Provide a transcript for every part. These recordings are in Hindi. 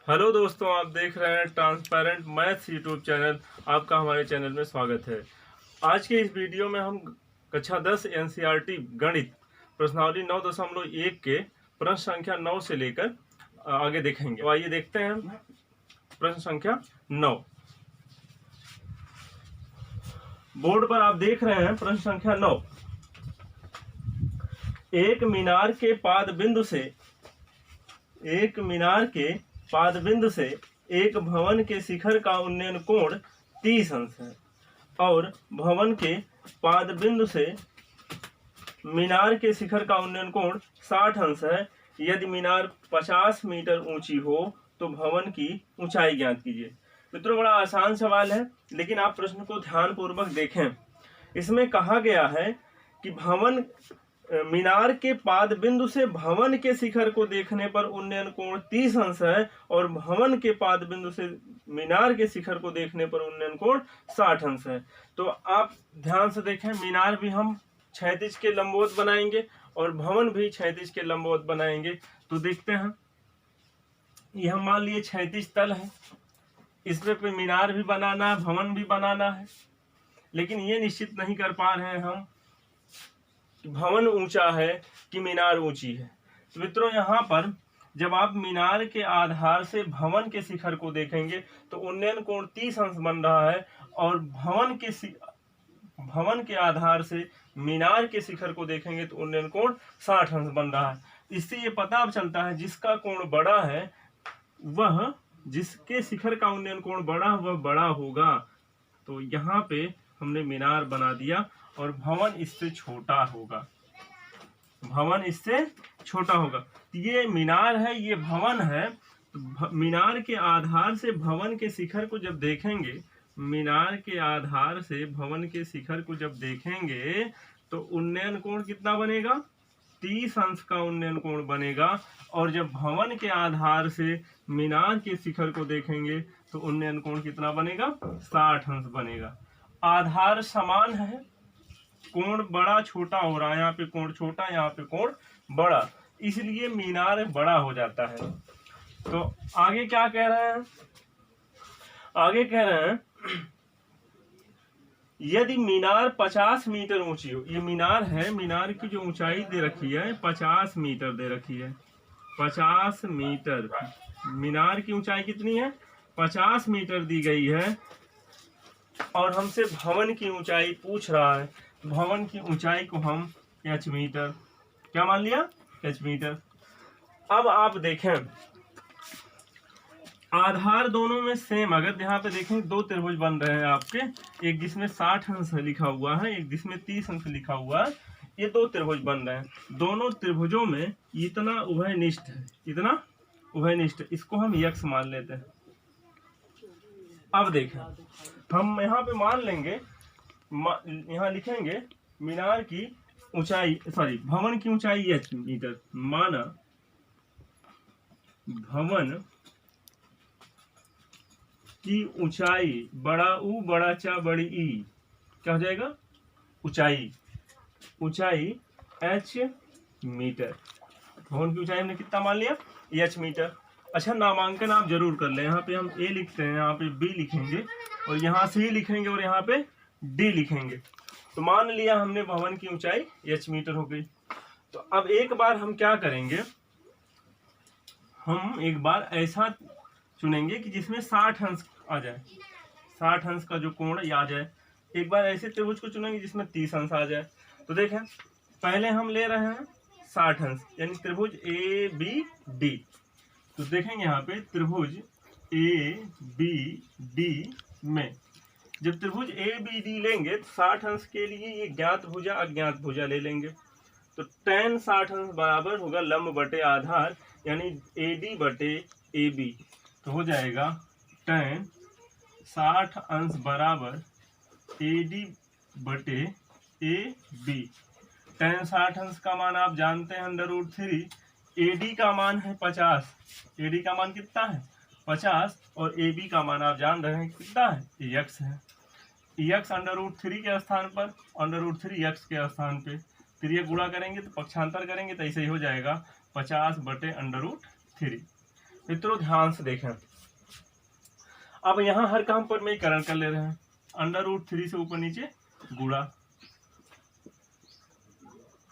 हेलो दोस्तों, आप देख रहे हैं ट्रांसपेरेंट मैथ्स यूट्यूब चैनल। आपका हमारे चैनल में स्वागत है। आज के इस वीडियो में हम कक्षा 10 एनसीईआरटी गणित प्रश्नावली 9.1 के प्रश्न संख्या 9 से लेकर आगे देखेंगे। तो आइए देखते हैं प्रश्न संख्या 9। बोर्ड पर आप देख रहे हैं प्रश्न संख्या 9। एक मीनार के पाद बिंदु से एक भवन के शिखर का उन्नयन कोण 30 अंश है और भवन के पाद बिंदु से मीनार के शिखर का उन्नयन कोण 60 अंश है। यदि मीनार 50 मीटर ऊंची हो तो भवन की ऊंचाई ज्ञात कीजिए। मित्रों, बड़ा आसान सवाल है, लेकिन आप प्रश्न को ध्यानपूर्वक देखें। इसमें कहा गया है कि मीनार के पाद बिंदु से भवन के शिखर को देखने पर उन्नयन कोण 30 अंश है और भवन के पाद बिंदु से मीनार के शिखर को देखने पर उन्नयन कोण 60 अंश है। तो आप ध्यान से देखें, मीनार भी हम क्षैतिज के लंबवत बनाएंगे और भवन भी क्षैतिज के लंबवत बनाएंगे। तो देखते हैं, यह मान लिए क्षैतिज तल है, इस पे मीनार भी बनाना है, भवन भी बनाना है, लेकिन ये निश्चित नहीं कर पा रहे हैं हम भवन ऊंचा है कि मीनार ऊंची है। तो मित्रों, यहाँ पर जब आप मीनार के आधार से भवन के शिखर को देखेंगे तो उन्नयन कोण 30 अंश बन रहा है और भवन के आधार से मीनार के शिखर को देखेंगे तो उन्नयन कोण 60 अंश बन रहा है। इससे ये पता चलता है जिसका कोण बड़ा है वह, जिसके शिखर का उन्नयन कोण बड़ा वह बड़ा होगा। तो यहाँ पे हमने मीनार बना दिया और भवन इससे छोटा होगा। ये मीनार है, ये भवन है। तो मीनार के आधार से भवन के शिखर को जब देखेंगे, तो उन्नयन कोण कितना बनेगा? 30 अंश का उन्नयन कोण बनेगा। और जब भवन के आधार से मीनार के शिखर को देखेंगे तो उन्नयन कोण कितना बनेगा? 60 अंश बनेगा। आधार समान है, कोण बड़ा छोटा हो रहा है, यहाँ पे कोण छोटा, यहाँ पे कोण बड़ा, इसलिए मीनार बड़ा हो जाता है। तो आगे क्या कह रहे हैं? आगे कह रहे हैं यदि मीनार 50 मीटर ऊंची हो। ये मीनार है, मीनार की जो ऊंचाई दे रखी है 50 मीटर दे रखी है। 50 मीटर मीनार की ऊंचाई कितनी है? 50 मीटर दी गई है और हमसे भवन की ऊंचाई पूछ रहा है। भवन की ऊंचाई को हम h मीटर क्या मान लिया? h metre. अब आप देखें, आधार दोनों में सेम, अगर यहाँ पे देखें दो त्रिभुज बन रहे हैं आपके, एक जिसमें 60 अंश लिखा हुआ है, एक जिसमें 30 अंश लिखा हुआ है। ये दो त्रिभुज बन रहे हैं। दोनों त्रिभुजों में इतना उभयनिष्ठ है, इसको हम यक्ष मान लेते हैं। अब देखें, हम यहाँ पे मान लेंगे, यहाँ लिखेंगे मीनार की ऊंचाई, भवन की ऊंचाई h मीटर। माना भवन की ऊंचाई, बड़ा U बड़ा चा बड़ी ई, क्या हो जाएगा? ऊंचाई h मीटर। भवन की ऊंचाई हमने कितना मान लिया? h metre. अच्छा, नामांकन आप जरूर कर लें। यहाँ पे हम a लिखते हैं, यहाँ पे b लिखेंगे और यहाँ c लिखेंगे और यहाँ पे d लिखेंगे। तो मान लिया हमने भवन की ऊंचाई h मीटर हो गई। तो अब एक बार हम क्या करेंगे, हम एक बार ऐसा चुनेंगे कि जिसमें 60 अंश आ जाए, 60 अंश का जो कोण आ जाए। एक बार ऐसे त्रिभुज को चुनेंगे जिसमें 30 अंश आ जाए। तो देखें, पहले हम ले रहे हैं 60 अंश, यानी त्रिभुज ए बी डी। तो देखेंगे यहाँ पे त्रिभुज ए बी डी में जब त्रिभुज ए बी डी लेंगे तो 60 अंश के लिए ये ज्ञात भुजा अज्ञात भुजा ले लेंगे। तो tan 60 अंश बराबर होगा लंब बटे आधार, यानी AD बटे AB। तो हो जाएगा tan 60 अंश बराबर AD बटे AB। tan 60 अंश का मान आप जानते हैं √3। AD का मान है 50, AD का मान कितना है? 50, और AB का मान आप जान रहे हैं कितना है? x है। x √3 के स्थान पर, √3 x के स्थान पे, फिर ये गुणा करेंगे तो पक्षांतर करेंगे तो ऐसे ही हो जाएगा 50 बटे √3। मित्रों ध्यान से देखें, अब यहाँ हर काम पर में करण कर ले रहे हैं। √3 से ऊपर नीचे गुणा,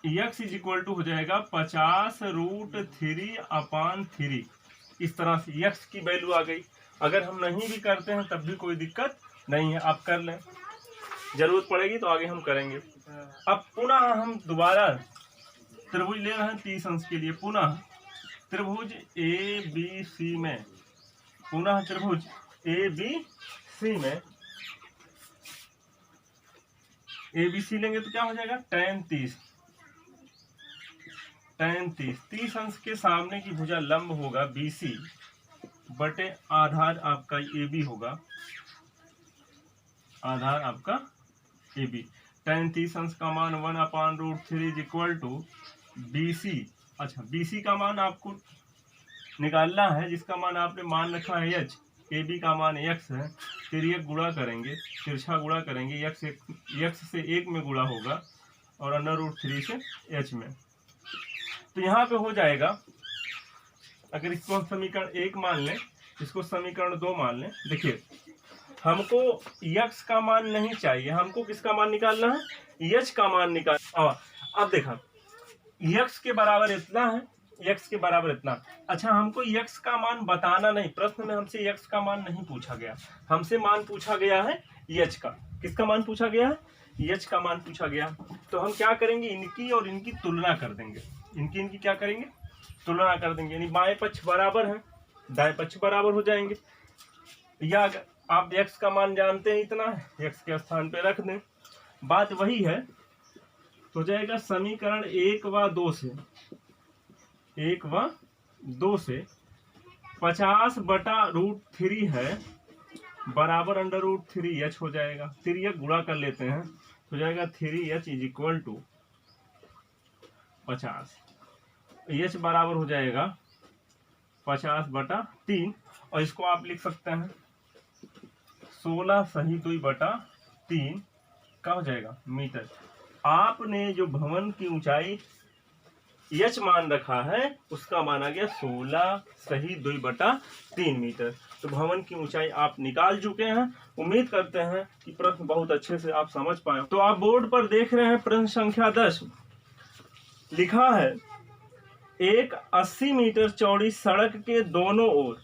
x इज इक्वल टू हो जाएगा 50√3/3। इस तरह से x की वैल्यू आ गई। अगर हम नहीं भी करते हैं तब भी कोई दिक्कत नहीं है, आप कर लें, जरूरत पड़ेगी तो आगे हम करेंगे। अब पुनः हम दोबारा त्रिभुज ले रहे हैं 30 अंश के लिए। पुनः त्रिभुज ABC में, पुनः त्रिभुज ABC में ABC लेंगे तो क्या हो जाएगा, tan 30। 30 अंश के सामने की भुजा लंब होगा BC बटे आधार आपका AB होगा, आधार आपका AB। tan 30 अंश का मान 1/√3 इज इक्वल टू BC। अच्छा, BC का मान आपको निकालना है, जिसका मान आपने मान रखा है h, AB का मान x है। तिर्यक गुणा करेंगे, तिरछा गुणा करेंगे, x से 1 में गुणा होगा और √3 से h में। तो यहाँ पे हो जाएगा, अगर इसको हम समीकरण 1 मान लें, इसको समीकरण 2 मान लें। देखिए, हमको x का मान नहीं चाहिए, हमको किसका मान निकालना है, h का मान निकाल। अब देखा, x के बराबर इतना है, x के बराबर इतना। अच्छा, हमको x का मान बताना नहीं, प्रश्न में हमसे x का मान नहीं पूछा गया, हमसे मान पूछा गया है h का। किसका मान पूछा गया है, h का मान पूछा गया। तो हम क्या करेंगे, इनकी और इनकी तुलना कर देंगे, इनकी क्या करेंगे, तुलना कर देंगे। यानी बाएं पक्ष बराबर है, दाएं पक्ष बराबर हो जाएंगे। या अगर आप x का मान जानते हैं इतना, x के स्थान पे रख दें, बात वही है। तो जाएगा समीकरण 1 व 2 से, 1 व 2 से 50/√3 है बराबर √3h हो जाएगा। तिर्यक गुणा कर लेते हैं, हो जाएगा 3h is equal to 50। h बराबर हो जाएगा 50/3, और इसको आप लिख सकते हैं 16 सही 2/3 का हो जाएगा मीटर। आपने जो भवन की ऊंचाई h मान रखा है, उसका माना गया 16 सही 2/3 मीटर। तो भवन की ऊंचाई आप निकाल चुके हैं। उम्मीद करते हैं कि प्रश्न बहुत अच्छे से आप समझ पाए। तो आप बोर्ड पर देख रहे हैं प्रश्न संख्या 10, लिखा है एक 80 मीटर चौड़ी सड़क के दोनों ओर,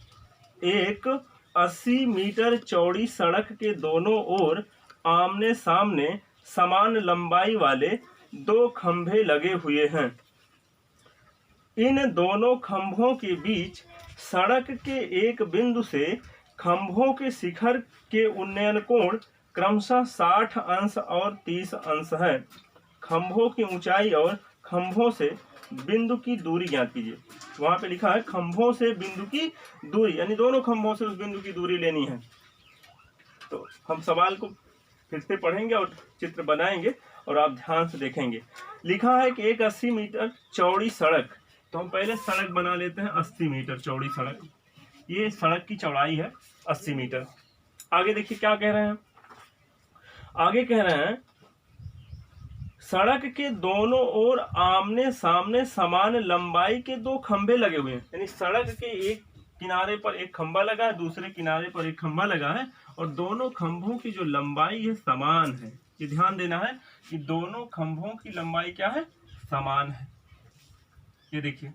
एक 80 मीटर चौड़ी सड़क के दोनों ओर आमने सामने समान लंबाई वाले 2 खंभे लगे हुए हैं। इन दोनों खंभों के बीच सड़क के एक बिंदु से खंभों के शिखर के उन्नयन कोण क्रमशः 60 अंश और 30 अंश है। खंभों की ऊंचाई और खंभों से बिंदु की दूरी ज्ञात कीजिए। वहां पे लिखा है खंभों से बिंदु की दूरी, यानी दोनों खंभों से उस बिंदु की दूरी लेनी है। तो हम सवाल को फिर से पढ़ेंगे और चित्र बनाएंगे और आप ध्यान से देखेंगे। लिखा है कि एक 80 मीटर चौड़ी सड़क, तो हम पहले सड़क बना लेते हैं। 80 मीटर चौड़ी सड़क, ये सड़क की चौड़ाई है 80 मीटर। आगे देखिए क्या कह रहे हैं, आगे कह रहे हैं सड़क के दोनों ओर आमने सामने समान लंबाई के 2 खंभे लगे हुए हैं। यानी सड़क के एक किनारे पर एक खंभा लगा है, दूसरे किनारे पर एक खंभा लगा है, और दोनों खंभों की जो लंबाई है समान है। ये ध्यान देना है कि दोनों खंभों की लंबाई क्या है, समान है। ये देखिए,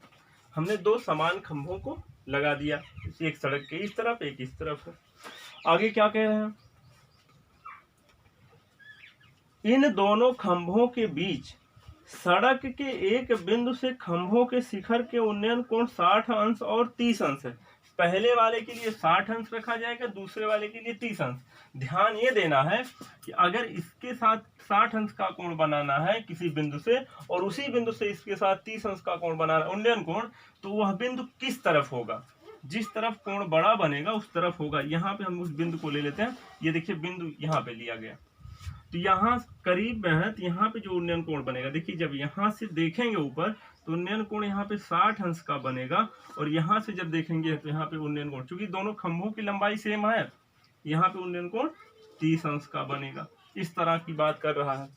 हमने 2 समान खंभों को लगा दिया, एक सड़क के इस तरफ, एक इस तरफ है। आगे क्या कह रहे हैं, इन दोनों खंभों के बीच सड़क के एक बिंदु से खंभों के शिखर के उन्नयन कोण 60 अंश और 30 अंश है। पहले वाले के लिए 60 अंश रखा जाएगा, दूसरे वाले के लिए 30 अंश। ध्यान ये देना है कि अगर इसके साथ 60 अंश का कोण बनाना है किसी बिंदु से, और उसी बिंदु से इसके साथ 30 अंश का कोण बनाना उन्नयन कोण, तो वह बिंदु किस तरफ होगा, जिस तरफ कोण बड़ा बनेगा उस तरफ होगा। यहाँ पे हम उस बिंदु को ले लेते हैं। ये देखिए बिंदु यहाँ पे लिया गया, तो यहाँ करीब में है, तो यहाँ पे जो उन्नयन कोण बनेगा, देखिए जब यहाँ से देखेंगे ऊपर तो उन्नयन कोण यहाँ पे 60 अंश का बनेगा, और यहाँ से जब देखेंगे तो यहाँ पे उन्नयन कोण, चूंकि दोनों खंभों की लंबाई सेम है, यहाँ पे उन्नयन कोण 30 अंश का बनेगा। इस तरह की बात कर रहा है।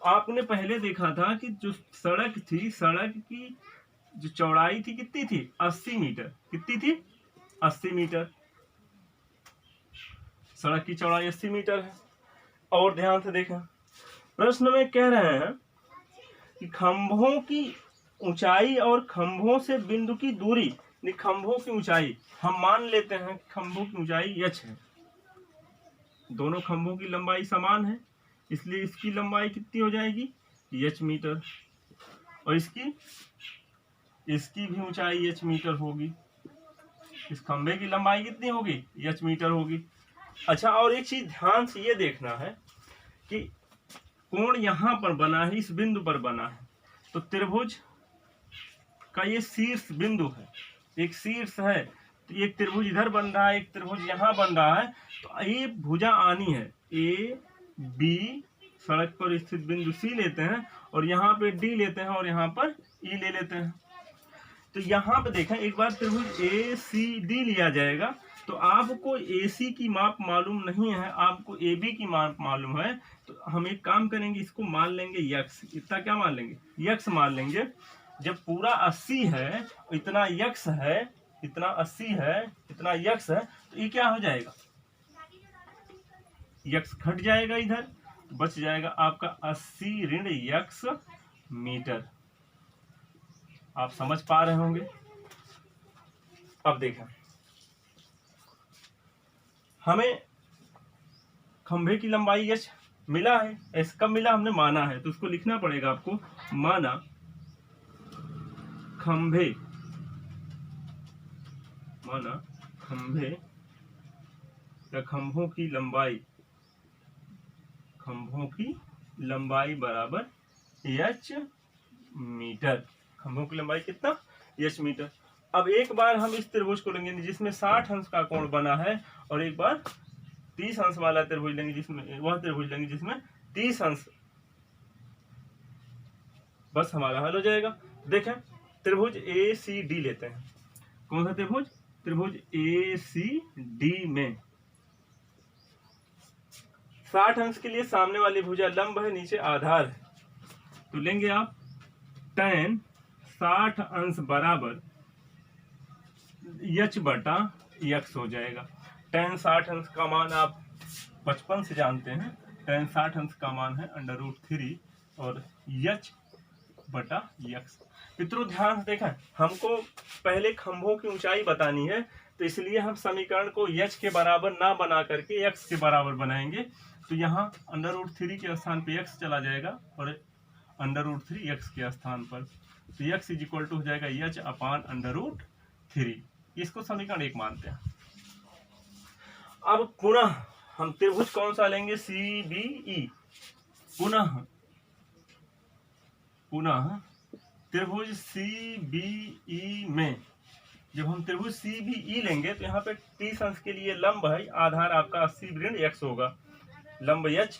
आपने पहले देखा था कि जो सड़क थी, सड़क की जो चौड़ाई थी कितनी थी, 80 मीटर। कितनी थी, 80 मीटर, सड़क की चौड़ाई 80 मीटर है। और ध्यान से देखें, प्रश्न में कह रहे हैं कि खंभों की ऊंचाई और खंभों से बिंदु की दूरी, खंभों की ऊंचाई हम मान लेते हैं कि खंभों की ऊंचाई h है, दोनों खंभों की लंबाई समान है, इसलिए इसकी लंबाई कितनी हो जाएगी h मीटर, और इसकी भी ऊंचाई h मीटर होगी। इस खंभे की लंबाई कितनी होगी h मीटर होगी। अच्छा, और एक चीज ध्यान से ये देखना है कि कोण यहां पर बना है, इस बिंदु पर बना है, तो त्रिभुज का ये शीर्ष बिंदु है, एक शीर्ष है, तो एक त्रिभुज इधर बन रहा है, एक त्रिभुज यहाँ बन रहा है, तो ये भुजा आनी है ए बी, सड़क पर स्थित बिंदु सी लेते हैं और यहाँ पे डी लेते हैं और यहाँ पर ई ले लेते हैं। तो यहाँ पे देखें, एक बार त्रिभुज ए सी डी लिया जाएगा, तो आपको ए सी की माप मालूम नहीं है, आपको ए बी की माप मालूम है, तो हम एक काम करेंगे, इसको मान लेंगे यक्स। इतना क्या मान लेंगे, यक्स मान लेंगे। जब पूरा 80 है, इतना यक्स है, इतना 80 है, इतना यक्स है, तो ये क्या हो जाएगा, यक्स घट जाएगा, इधर बच जाएगा आपका 80 ऋण यक्स मीटर। आप समझ पा रहे होंगे। अब देखें, हमें खंभे की लंबाई h मिला है, ऐसे कब मिला, हमने माना है, तो उसको लिखना पड़ेगा आपको, माना खंभे या खंभों की लंबाई बराबर h मीटर। खंभों की लंबाई कितना, h मीटर। अब एक बार हम इस त्रिभुज को लेंगे जिसमें 60 अंश का कोण बना है, और एक बार 30 अंश वाला त्रिभुज लेंगे, जिसमें 30 अंश, बस हमारा हल हो जाएगा। देखें, त्रिभुज ए सी डी लेते हैं। कौन सा त्रिभुज, त्रिभुज ए सी डी में 60 अंश के लिए सामने वाली भुजा लंब है, नीचे आधार है, तो लेंगे आप tan 60 अंश बराबर h बटा x हो जाएगा। tan 60 अंश का मान आप बचपन से जानते हैं, tan 60 अंश का मान है √3 और h बटा x। मित्रों ध्यान से देखें, हमको पहले खंभों की ऊंचाई बतानी है, तो इसलिए हम समीकरण को h के बराबर ना बना करके x के बराबर बनाएंगे। तो यहाँ √3 के स्थान पे x चला जाएगा और √3 x के स्थान पर, तो x इक्वल टू हो जाएगा h अपान √3। इसको समीकरण 1 मानते हैं। अब पुनः हम त्रिभुज कौन सा लेंगे, CBE। पुनः त्रिभुज CBE में जब हम त्रिभुज CBE लेंगे, तो यहाँ पे 30 अंश के लिए लंब है, आधार आपका 80 ऋण x होगा, लंब h,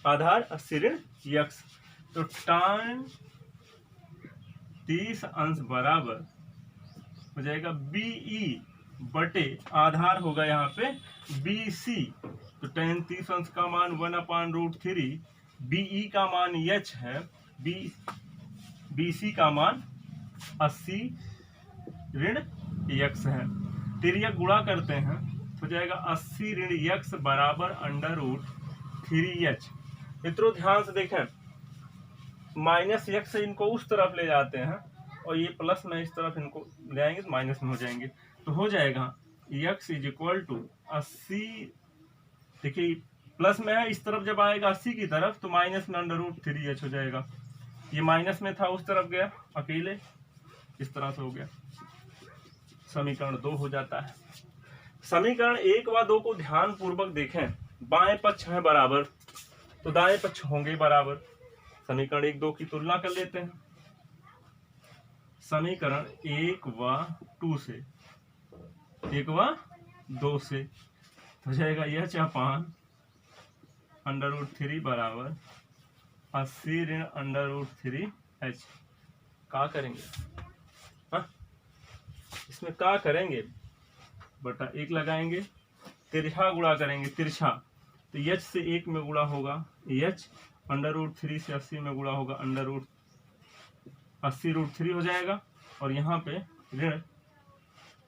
आधार 80 ऋण x, तो tan 30 अंश बराबर हो जाएगा BE बटे आधार होगा यहाँ पे BC, तो tan 30 अंश का मान 1/√3, BE का मान h है, BC का मान 80 ऋण x है, तिर्यक गुणा करते हैं, हो जाएगा 80 ऋण x बराबर √3h। मित्रों ध्यान से देखें, माइनस x से इनको उस तरफ ले जाते हैं और ये प्लस में इस तरफ इनको ले आएंगे तो माइनस में हो जाएंगे, तो हो जाएगा x इक्वल टू 80, देखिए प्लस में है, इस तरफ जब आएगा 80 की तरफ तो माइनस में √3h हो जाएगा। ये माइनस में था, उस तरफ गया अकेले, इस तरह से हो गया, समीकरण 2 हो जाता है। समीकरण 1 व 2 को ध्यान पूर्वक देखें, बाएं पक्ष है बराबर, तो दाएं पक्ष होंगे बराबर। समीकरण 1 2 की तुलना कर लेते हैं। समीकरण 1 व 2 से, 1 व 2 से हो जाएगा h अपान √3 बराबर 80 ऋण √3h। क्या करेंगे, हाँ इसमें क्या करेंगे, बटा 1 लगाएंगे, तिरछा गुणा करेंगे, तिरछा, तो h से 1 में गुणा होगा h, √3 से 80 में गुणा होगा √80 √3 हो जाएगा, और यहाँ पे ऋण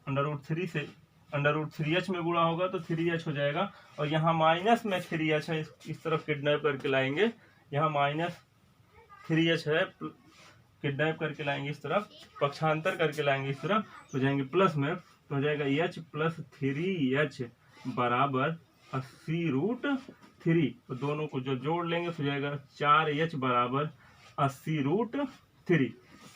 √3 से √3h में गुणा होगा तो 3h हो जाएगा, और यहाँ माइनस में 3h है, इस तरफ किडनैप करके लाएंगे, यहाँ -3h है, किडनैप करके लाएंगे इस तरफ, पक्षांतर करके लाएंगे इस तरफ, तो जाएंगे प्लस में, तो हो जाएगा h + 3h बराबर 80√3, तो दोनों को जो जोड़ लेंगे तो हो जाएगा 4h बराबर 80√3।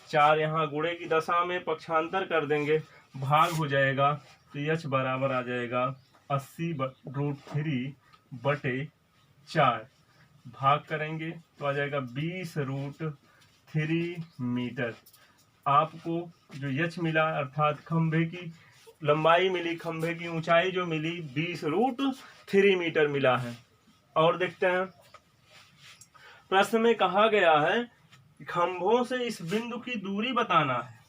4 यहाँ गुणे की दशा में पक्षांतर कर देंगे, भाग हो जाएगा, तो h बराबर आ जाएगा 80√3/4, भाग करेंगे तो आ जाएगा 20√3 मीटर। आपको जो h मिला अर्थात खंभे की लंबाई मिली, खंभे की ऊंचाई जो मिली 20√3 मीटर मिला है। और देखते हैं, प्रश्न में कहा गया है खंभों से इस बिंदु की दूरी बताना है,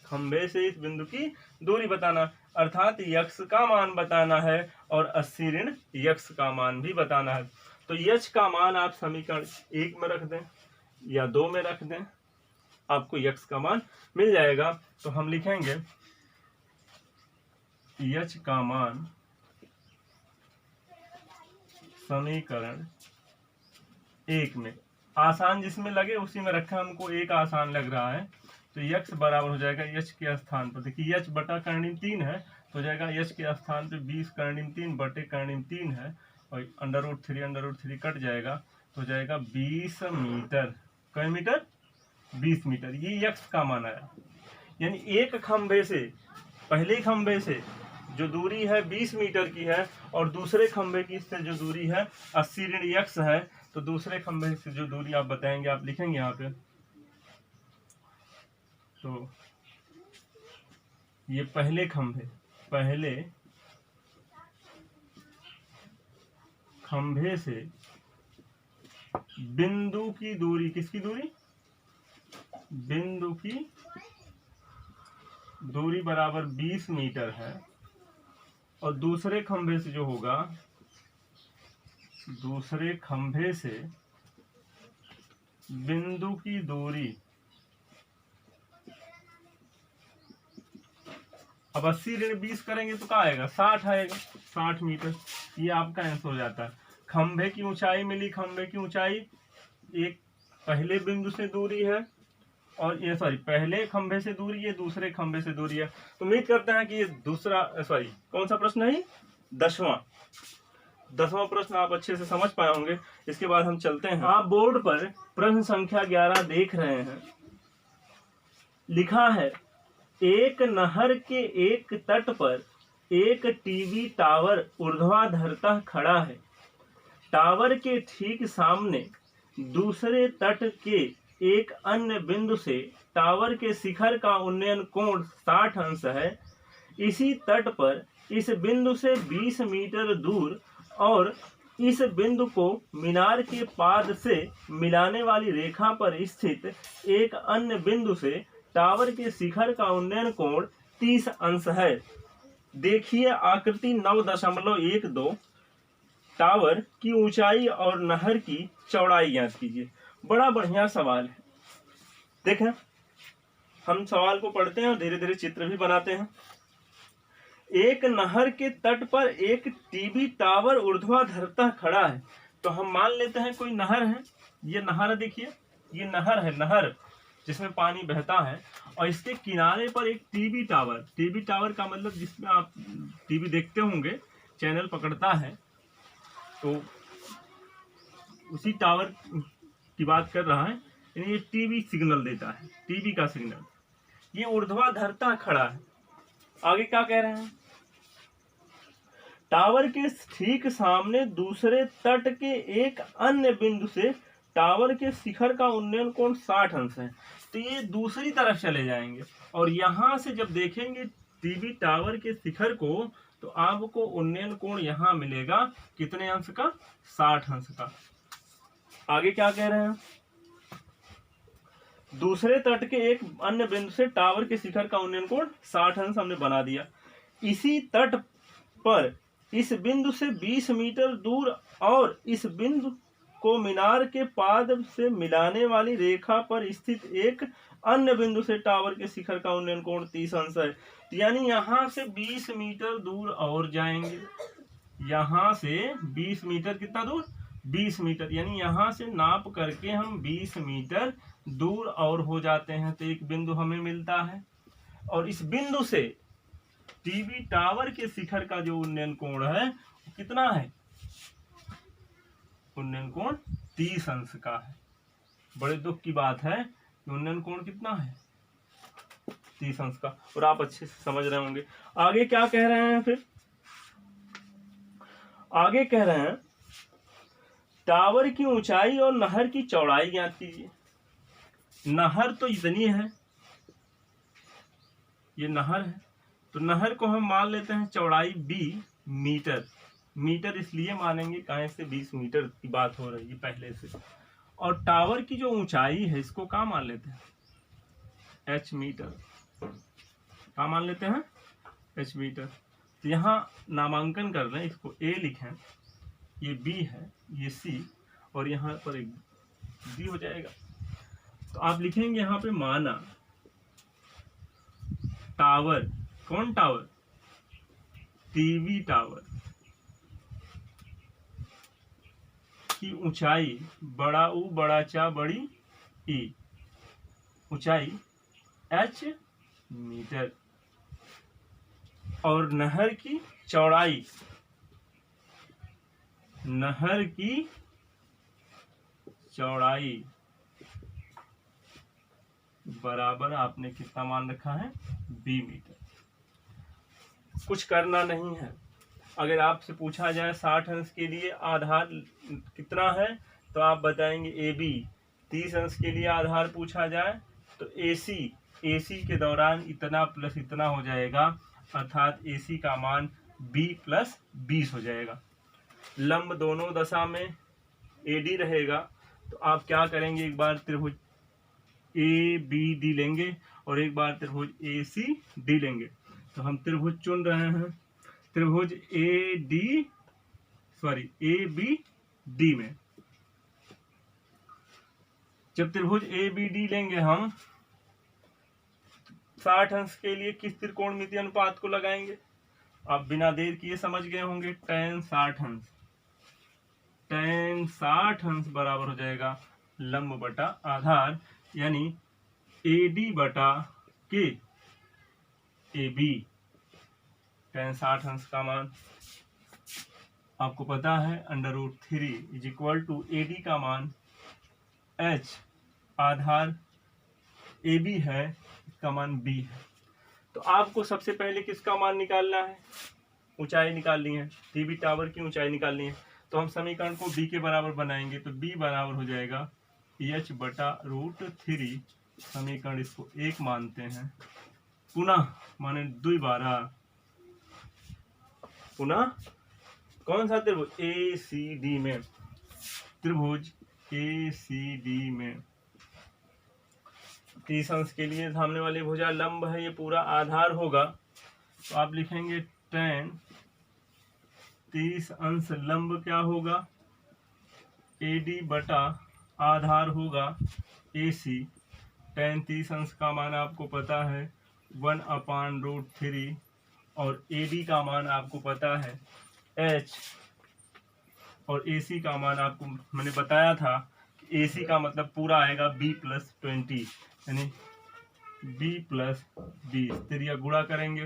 खंभे से इस बिंदु की दूरी बताना, अर्थात यक्स का मान बताना है और 80 ऋण यक्स का मान भी बताना है। तो यक्स का मान आप समीकरण 1 में रख दें या 2 में रख दें, आपको यक्स का मान मिल जाएगा। तो हम लिखेंगे यक्स का मान समीकरण 1 में, आसान जिसमें लगे उसी में रखा, हमको एक आसान लग रहा है, तो यक्स बराबर हो जाएगा यच के स्थान पर, देखिए यच बटा कर्णिम 3 है, तो हो जाएगा यच के स्थान पे 20 कर्णिम 3 बटे कर्णिम 3 है, और √3 कट जाएगा, तो हो जाएगा 20 मीटर। कै मीटर? 20 मीटर। ये यक्स का मान आया, यानी एक खंभे से, पहले खंभे से जो दूरी है 20 मीटर की है, और दूसरे खंभे की से जो दूरी है 80 ऋण यक्स है, तो दूसरे खंभे से जो दूरी आप बताएंगे, आप लिखेंगे यहाँ पे, तो ये पहले खंभे से बिंदु की दूरी, किसकी दूरी? बिंदु की दूरी बराबर 20 मीटर है, और दूसरे खंभे से जो होगा, दूसरे खंभे से बिंदु की दूरी, अब 80 ऋण 20 करेंगे तो क्या आएगा? 60 आएगा, 60 मीटर। ये आपका आंसर हो जाता है। खंभे की ऊंचाई मिली, खंभे की ऊंचाई एक पहले बिंदु से दूरी है, और ये पहले खंभे से दूरी है, दूसरे खंभे से दूरी है। उम्मीद करते हैं कि ये दूसरा कौन सा प्रश्न है? 10वां प्रश्न आप अच्छे से समझ पाए होंगे। इसके बाद हम चलते हैं, आप बोर्ड पर प्रश्न संख्या 11 देख रहे हैं। लिखा है, एक नहर के एक तट पर एक टीवी टावर ऊर्ध्वाधरतः खड़ा है। टावर के ठीक सामने दूसरे तट के एक अन्य बिंदु से टावर के शिखर का उन्नयन कोण 60 अंश है। इसी तट पर इस बिंदु से 20 मीटर दूर और इस बिंदु को मीनार के पाद से मिलाने वाली रेखा पर स्थित एक अन्य बिंदु से टावर के शिखर का उन्नयन कोण 30 अंश है। देखिए आकृति 9.12। टावर की ऊंचाई और नहर की चौड़ाई ज्ञात कीजिए। बड़ा बढ़िया सवाल है। देखें, हम सवाल को पढ़ते हैं और धीरे धीरे चित्र भी बनाते हैं। एक नहर के तट पर एक टीवी टावर ऊर्ध्वाधरतः खड़ा है। तो हम मान लेते हैं कोई नहर है, ये नहर देखिए, ये नहर है, नहर जिसमें पानी बहता है, और इसके किनारे पर एक टीवी टावर, टीवी टावर का मतलब जिसमें आप टीवी देखते होंगे, चैनल पकड़ता है, तो उसी टावर की बात कर रहा है, यानी ये टीवी सिग्नल देता है, टीवी का सिग्नल। ये ऊर्ध्वाधरता खड़ा है। आगे क्या कह रहे हैं? टावर के ठीक सामने दूसरे तट के एक अन्य बिंदु से टावर के शिखर का उन्नयन कोण 60 अंश है। तो ये दूसरी तरफ चले जाएंगे, और यहां से जब देखेंगे टीवी टावर के शिखर को, तो आपको उन्नयन कोण यहां मिलेगा कितने अंश का? 60 अंश का। आगे क्या कह रहे हैं? दूसरे तट के एक अन्य बिंदु से टावर के शिखर का उन्नयन कोण 60 अंश हमने बना दिया। इसी तट पर इस बिंदु से 20 मीटर दूर और इस बिंदु को मीनार के पाद से मिलाने वाली रेखा पर स्थित एक अन्य बिंदु से टावर के शिखर का उन्नयन कोण 30 अंश है। यानी यहाँ से 20 मीटर दूर और जाएंगे, यहाँ से 20 मीटर, कितना दूर, 20 मीटर, यानी यहाँ से नाप करके हम 20 मीटर दूर और हो जाते हैं, तो एक बिंदु हमें मिलता है। और इस बिंदु से टीवी टावर के शिखर का जो उन्नयन कोण है वो कितना है, उन्नयन कोण 30 अंश का है। बड़े दुख की बात है कि उन्नयन कोण कितना है, 30 अंश का। और आप अच्छे से समझ रहे होंगे। आगे क्या कह रहे हैं, फिर आगे कह रहे हैं टावर की ऊंचाई और नहर की चौड़ाई ज्ञात कीजिए। नहर तो इतनी है, ये नहर है, तो नहर को हम मान लेते हैं चौड़ाई b मीटर। मीटर इसलिए मानेंगे काहे से 20 मीटर की बात हो रही है पहले से। और टावर की जो ऊंचाई है इसको क्या मान लेते हैं, h मीटर। क्या मान लेते हैं, h मीटर। तो यहाँ नामांकन कर रहे हैं, इसको a लिखें, ये b है, ये c, और यहाँ पर एक d हो जाएगा। तो आप लिखेंगे यहाँ पे माना टावर, कौन टावर, टीवी टावर की ऊंचाई, बड़ा ऊ बड़ा चा बड़ी ई, ऊंचाई h मीटर, और नहर की चौड़ाई, नहर की चौड़ाई बराबर आपने कितना मान रखा है, b मीटर। कुछ करना नहीं है। अगर आपसे पूछा जाए 60 अंश के लिए आधार कितना है, तो आप बताएंगे AB। 30 अंश के लिए आधार पूछा जाए तो AC के दौरान इतना प्लस इतना हो जाएगा, अर्थात AC का मान B प्लस 20 हो जाएगा। लंब दोनों दशा में AD रहेगा, तो आप क्या करेंगे, एक बार त्रिभुज ABD लेंगे और एक बार त्रिभुज ACD लेंगे। तो हम त्रिभुज चुन रहे हैं, त्रिभुज ABD में जब त्रिभुज ABD लेंगे हम 60 अंश के लिए किस त्रिकोणमिति अनुपात को लगाएंगे, आप बिना देर किए समझ गए होंगे, tan 60 अंश। tan 60 अंश बराबर हो जाएगा लंब बटा आधार, यानी AD बटा के AB। tan 60 अंश का मान आपको पता है √3 इज इक्वल टू AD का मान H, आधार AB है, इसका मान B है। तो आपको सबसे पहले किसका मान निकालना है, ऊंचाई निकालनी है, टीवी टावर की ऊंचाई निकालनी है। तो हम समीकरण को B के बराबर बनाएंगे, तो B बराबर हो जाएगा H बटा √3। समीकरण इसको 1 मानते हैं, पुनः माने 2 बारा, पुनः कौन सा त्रिभुज, ACD में, त्रिभुज ACD में 30 अंश के लिए सामने वाली भुजा लंब है, ये पूरा आधार होगा, तो आप लिखेंगे tan 30 अंश लंब क्या होगा, AD बटा आधार होगा AC। tan 30 अंश का मान आपको पता है 1/√3, और AD का मान आपको पता है H, और AC का मान आपको मैंने बताया था, AC का मतलब पूरा आएगा B प्लस 20, यानी B प्लस 20। त्रिया गुणा करेंगे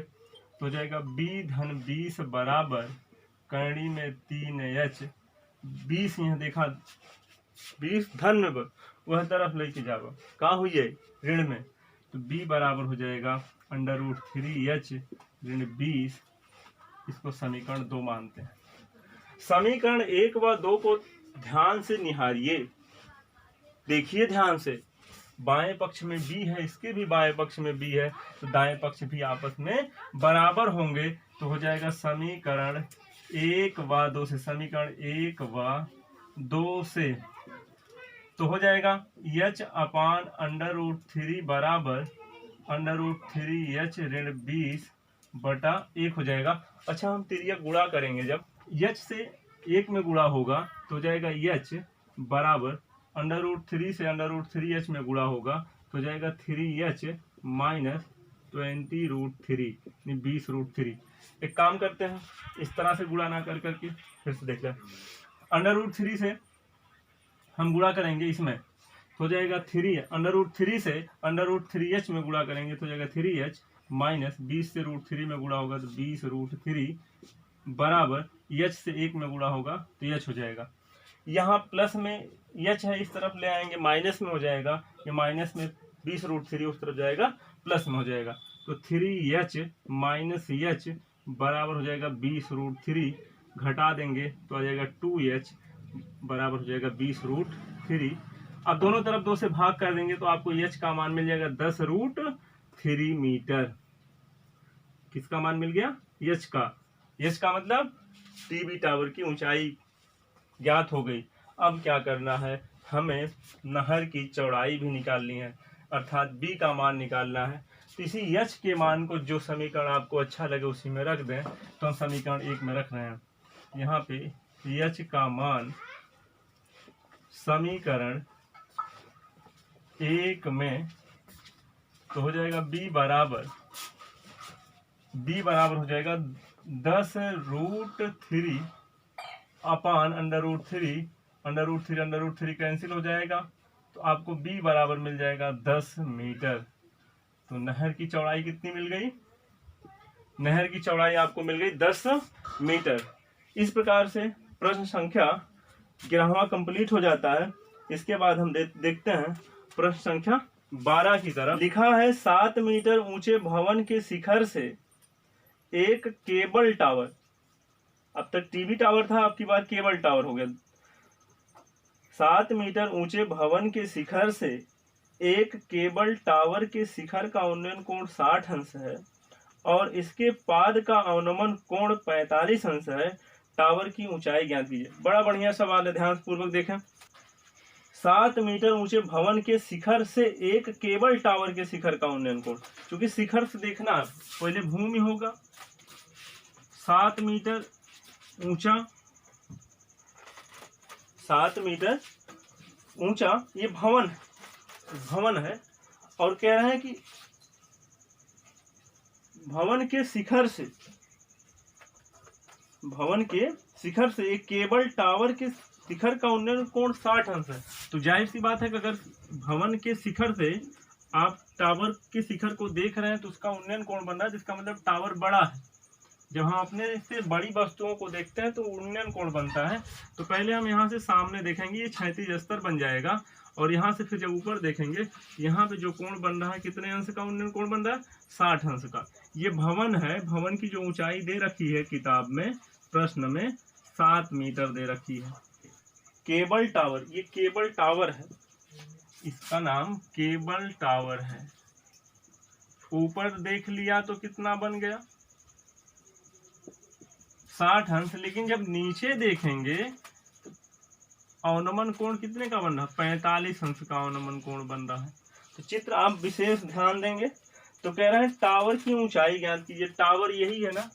तो जाएगा B धन 20 बराबर करणी में 3H। 20 यहाँ देखा, 20 धन में वह तरफ लेके जाओ, कहाँ हुई है, ऋण में, तो B बराबर हो जाएगा √3H ऋण 20। इसको समीकरण 2 मानते हैं। समीकरण 1 व 2 को ध्यान से निहारिए, देखिए ध्यान से, बाएं पक्ष में B है, इसके भी बाएं पक्ष में B है, तो दाएं पक्ष भी आपस में बराबर होंगे, तो हो जाएगा समीकरण 1 व 2 से, समीकरण 1 व 2 से, तो हो जाएगा H अपान √3 बराबर √3H ऋण 20 बटा 1 हो जाएगा। अच्छा, हम तिर्यक गुणा करेंगे, जब H से 1 में गुणा होगा तो हो जाएगा H बराबर √3 से √3H में गुणा होगा तो हो जाएगा 3H माइनस 20√3 20√3। एक काम करते हैं, इस तरह से गुणा ना कर करके फिर से देख लें। √3 से हम गुणा करेंगे, इसमें हो जाएगा 3, √3 से √3h में गुणा करेंगे तो हो जाएगा 3h माइनस 20 से √3 में गुणा होगा तो 20√3 बराबर h से 1 में गुणा होगा तो h हो जाएगा। यहाँ प्लस में h है, इस तरफ ले आएंगे माइनस में हो जाएगा, ये माइनस में 20√3 उस तरफ जाएगा प्लस में हो जाएगा तो 3h माइनस h बराबर हो जाएगा 20√3, घटा देंगे तो आ जाएगा 2h बराबर हो जाएगा 20√3। अब दोनों तरफ 2 से भाग कर देंगे तो आपको h का मान मिल जाएगा 10√3 मीटर। किसका मान मिल गया? h का। h का मतलब टीवी टावर की ऊंचाई ज्ञात हो गई। अब क्या करना है, हमें नहर की चौड़ाई भी निकालनी है, अर्थात b का मान निकालना है। तो इसी h के मान को जो समीकरण आपको अच्छा लगे उसी में रख दें। तो हम समीकरण 1 में रख रहे हैं, यहाँ पे h का मान समीकरण 1 में तो हो जाएगा b बराबर हो जाएगा 10√3 अपान √3 कैंसिल हो जाएगा तो आपको b बराबर मिल जाएगा 10 मीटर। तो नहर की चौड़ाई कितनी मिल गई? नहर की चौड़ाई आपको मिल गई 10 मीटर। इस प्रकार से प्रश्न संख्या 11वां कंप्लीट हो जाता है। इसके बाद हम देखते हैं प्रश्न संख्या 12 की तरफ। लिखा है 7 मीटर ऊंचे भवन के शिखर से एक केबल टावर, अब तक टीवी टावर था, आपकी बात केबल टावर हो गया। 7 मीटर ऊंचे भवन के शिखर से एक केबल टावर के शिखर का उन्नयन कोण 60 अंश है और इसके पाद का अवनमन कोण 45 अंश है। टावर की ऊंचाई ज्ञात कीजिए। बड़ा बढ़िया सवाल है, ध्यान पूर्वक देखें। 7 मीटर ऊंचे भवन के शिखर से एक केबल टावर के शिखर का उन्नयन कोण, क्योंकि शिखर से देखना पहले भूमि होगा। 7 मीटर ऊंचा, 7 मीटर ऊंचा ये भवन है और कह रहे हैं कि भवन के शिखर से एक केबल टावर के शिखर का उन्नयन कोण 60 अंश है। तो जाहिर सी बात है कि अगर भवन के शिखर से आप टावर के शिखर को देख रहे हैं तो उसका उन्नयन कोण बन रहा है, जिसका मतलब टावर बड़ा है। जब हम अपने से बड़ी वस्तुओं को देखते हैं तो उन्नयन कोण बनता है। तो पहले हम यहाँ से सामने देखेंगे, ये क्षैतिज स्तर बन जाएगा और यहाँ से फिर जब ऊपर देखेंगे, यहाँ पे जो कोण बन रहा है कितने अंश का उन्नयन कोण बन रहा है? 60 अंश का। ये भवन है, भवन की जो ऊंचाई दे रखी है किताब में, प्रश्न में 7 मीटर दे रखी है। केबल टावर, ये केबल टावर है, इसका नाम केबल टावर है। ऊपर देख लिया तो कितना बन गया? 60 अंश। लेकिन जब नीचे देखेंगे तो अवनमन कोण कितने का बन रहा है? 45 अंश का अवनमन कोण बन रहा है। तो चित्र आप विशेष ध्यान देंगे तो कह रहे हैं टावर की ऊंचाई ज्ञात कीजिए। टावर यही है ना,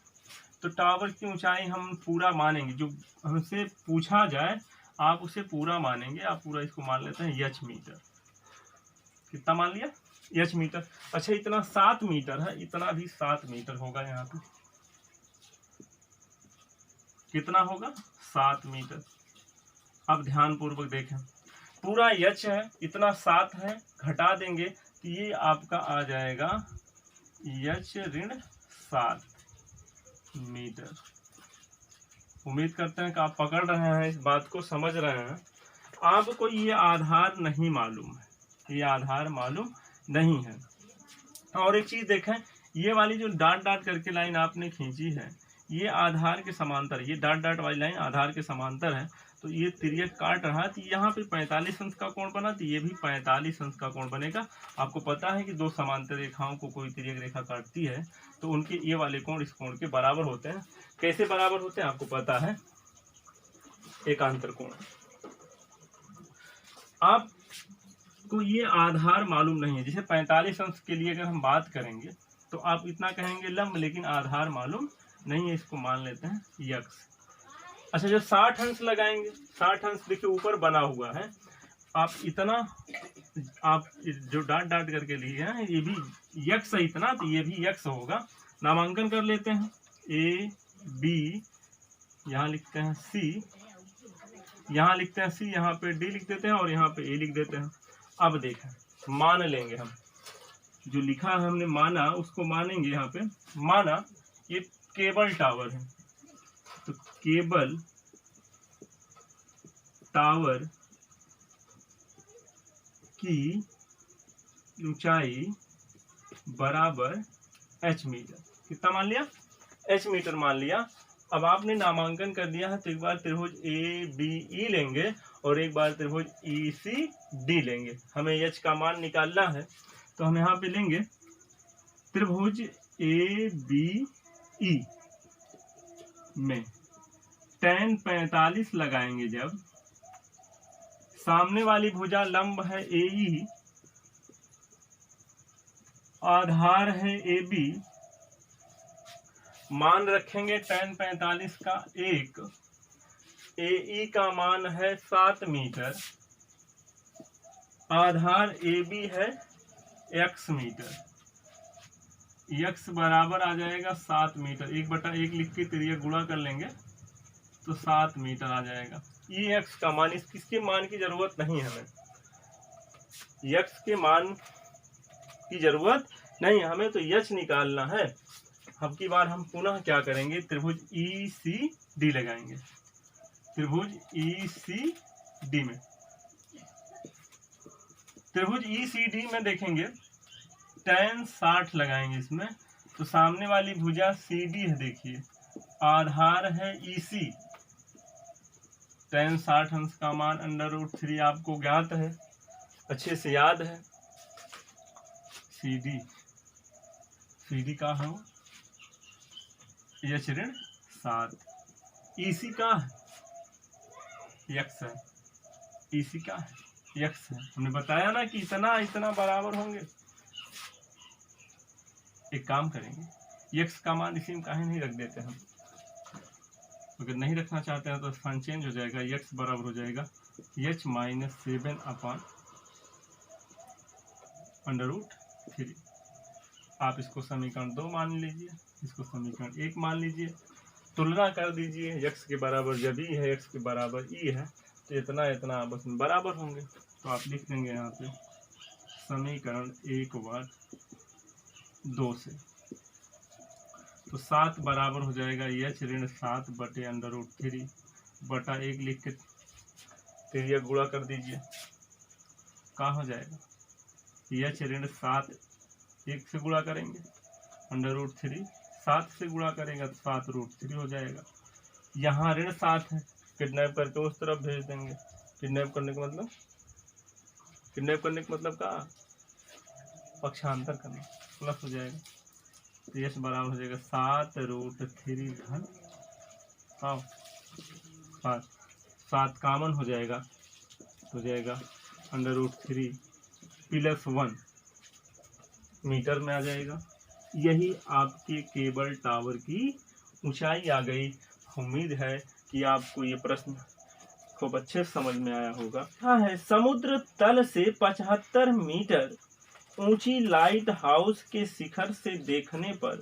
तो टावर की ऊंचाई हम पूरा मानेंगे, जो हमसे पूछा जाए आप उसे पूरा मानेंगे। आप पूरा इसको मान लेते हैं h मीटर। कितना मान लिया? h metre. अच्छा, इतना 7 मीटर है, इतना भी 7 मीटर होगा। यहाँ पे कितना होगा? 7 मीटर। अब ध्यान पूर्वक देखें, पूरा h है, इतना 7 है, घटा देंगे तो ये आपका आ जाएगा h-7 मीटर। उम्मीद करते हैं कि आप पकड़ रहे हैं, इस बात को समझ रहे हैं। आपको ये आधार नहीं मालूम है, ये आधार मालूम नहीं है। और एक चीज देखें, ये वाली जो डॉट डॉट करके लाइन आपने खींची है, ये आधार के समांतर, ये डॉट डॉट वाली लाइन आधार के समांतर है। तो ये तिर्यक काट रहा है, तो यहाँ पे 45 अंश का कोण बना, तो ये भी 45 अंश का कोण बनेगा। आपको पता है कि दो समांतर रेखाओं को कोई तिर्यक रेखा काटती है तो उनके ये वाले कोण इस कोण के बराबर होते हैं। कैसे बराबर होते हैं आपको पता है? एकांतर कोण। आपको ये आधार मालूम नहीं है। जैसे 45 अंश के लिए अगर हम बात करेंगे तो आप इतना कहेंगे लंब, लेकिन आधार मालूम नहीं है, इसको मान लेते हैं यक्स। अच्छा, जब 60 अंश लगाएंगे, 60 अंश देखिए ऊपर बना हुआ है आप इतना, आप जो डाट डाट करके लिए हैं ये भी यक्स है इतना, तो ये भी यक्स होगा। नामांकन कर लेते हैं। ए बी, यहाँ लिखते हैं सी, यहाँ लिखते हैं सी, यहाँ पे डी लिख देते हैं और यहाँ पे ए लिख देते हैं। अब देखें, मान लेंगे हम जो लिखा है हमने माना उसको मानेंगे। यहाँ पे माना ये केबल टावर है, तो केबल टावर की ऊंचाई बराबर एच मीटर। कितना मान लिया? एच मीटर मान लिया। अब आपने नामांकन कर दिया है, तो एक बार त्रिभुज ए बी ई लेंगे और एक बार त्रिभुज ई सी डी लेंगे। हमें एच का मान निकालना है, तो हम यहाँ पे लेंगे त्रिभुज ए बी ई में tan 45 लगाएंगे। जब सामने वाली भुजा लंब है ए ई, आधार है ए बी, मान रखेंगे tan 45 का 1, ए ई का मान है 7 मीटर, आधार ए बी है x मीटर, x बराबर आ जाएगा 7 मीटर। 1/1 लिख के तिरिया गुणा कर लेंगे तो 7 मीटर आ जाएगा। ये x का मान, किसके मान की जरूरत नहीं है हमें, x के मान की जरूरत नहीं, हमें तो h निकालना है। अब की बार हम पुनः क्या करेंगे, त्रिभुज ई सी डी लगाएंगे। त्रिभुज ई सी डी में, त्रिभुज ई सी डी में देखेंगे tan 60 लगाएंगे इसमें, तो सामने वाली भुजा सी डी है, देखिए आधार है ई सी, tan 60 अंश का मान √3 आपको ज्ञात है, अच्छे से याद है। सी डी का है h ऋण 7, ई सी का है x है, ई सी का है x है। हमने बताया ना कि इतना इतना बराबर होंगे। एक काम करेंगे, x का मान इसी में काहे नहीं रख देते हम, अगर नहीं रखना चाहते हैं तो स्थान चेंज हो जाएगा। x बराबर हो जाएगा h-7/√3। आप इसको समीकरण 2 मान लीजिए, इसको समीकरण 1 मान लीजिए, तुलना कर दीजिए। x के बराबर जब ई है, x के बराबर ई है, तो इतना इतना आपस में बराबर होंगे। तो आप लिख देंगे यहाँ पे समीकरण 1/2 से, तो 7 बराबर हो जाएगा h ऋण 7/√3 बटा 1 लिख के तिरिया गुणा कर दीजिए। कहाँ हो जाएगा, h ऋण 7 1 से गुणा करेंगे, √3 7 से गुणा करेंगे तो 7√3 हो जाएगा। यहाँ ऋण 7 है, किडनैप करके उस तरफ भेज देंगे। किडनैप करने का मतलब का पक्षांतर करना, प्लस हो जाएगा। तो यश बराबर हो जाएगा 7√3 घन 7 कामन हो जाएगा, हो जाएगा √3 + 1 मीटर में आ जाएगा। यही आपके केबल टावर की ऊंचाई आ गई। उम्मीद है कि आपको ये प्रश्न खूब अच्छे समझ में आया होगा। हाँ है, समुद्र तल से 75 मीटर ऊंची लाइट हाउस के शिखर से देखने पर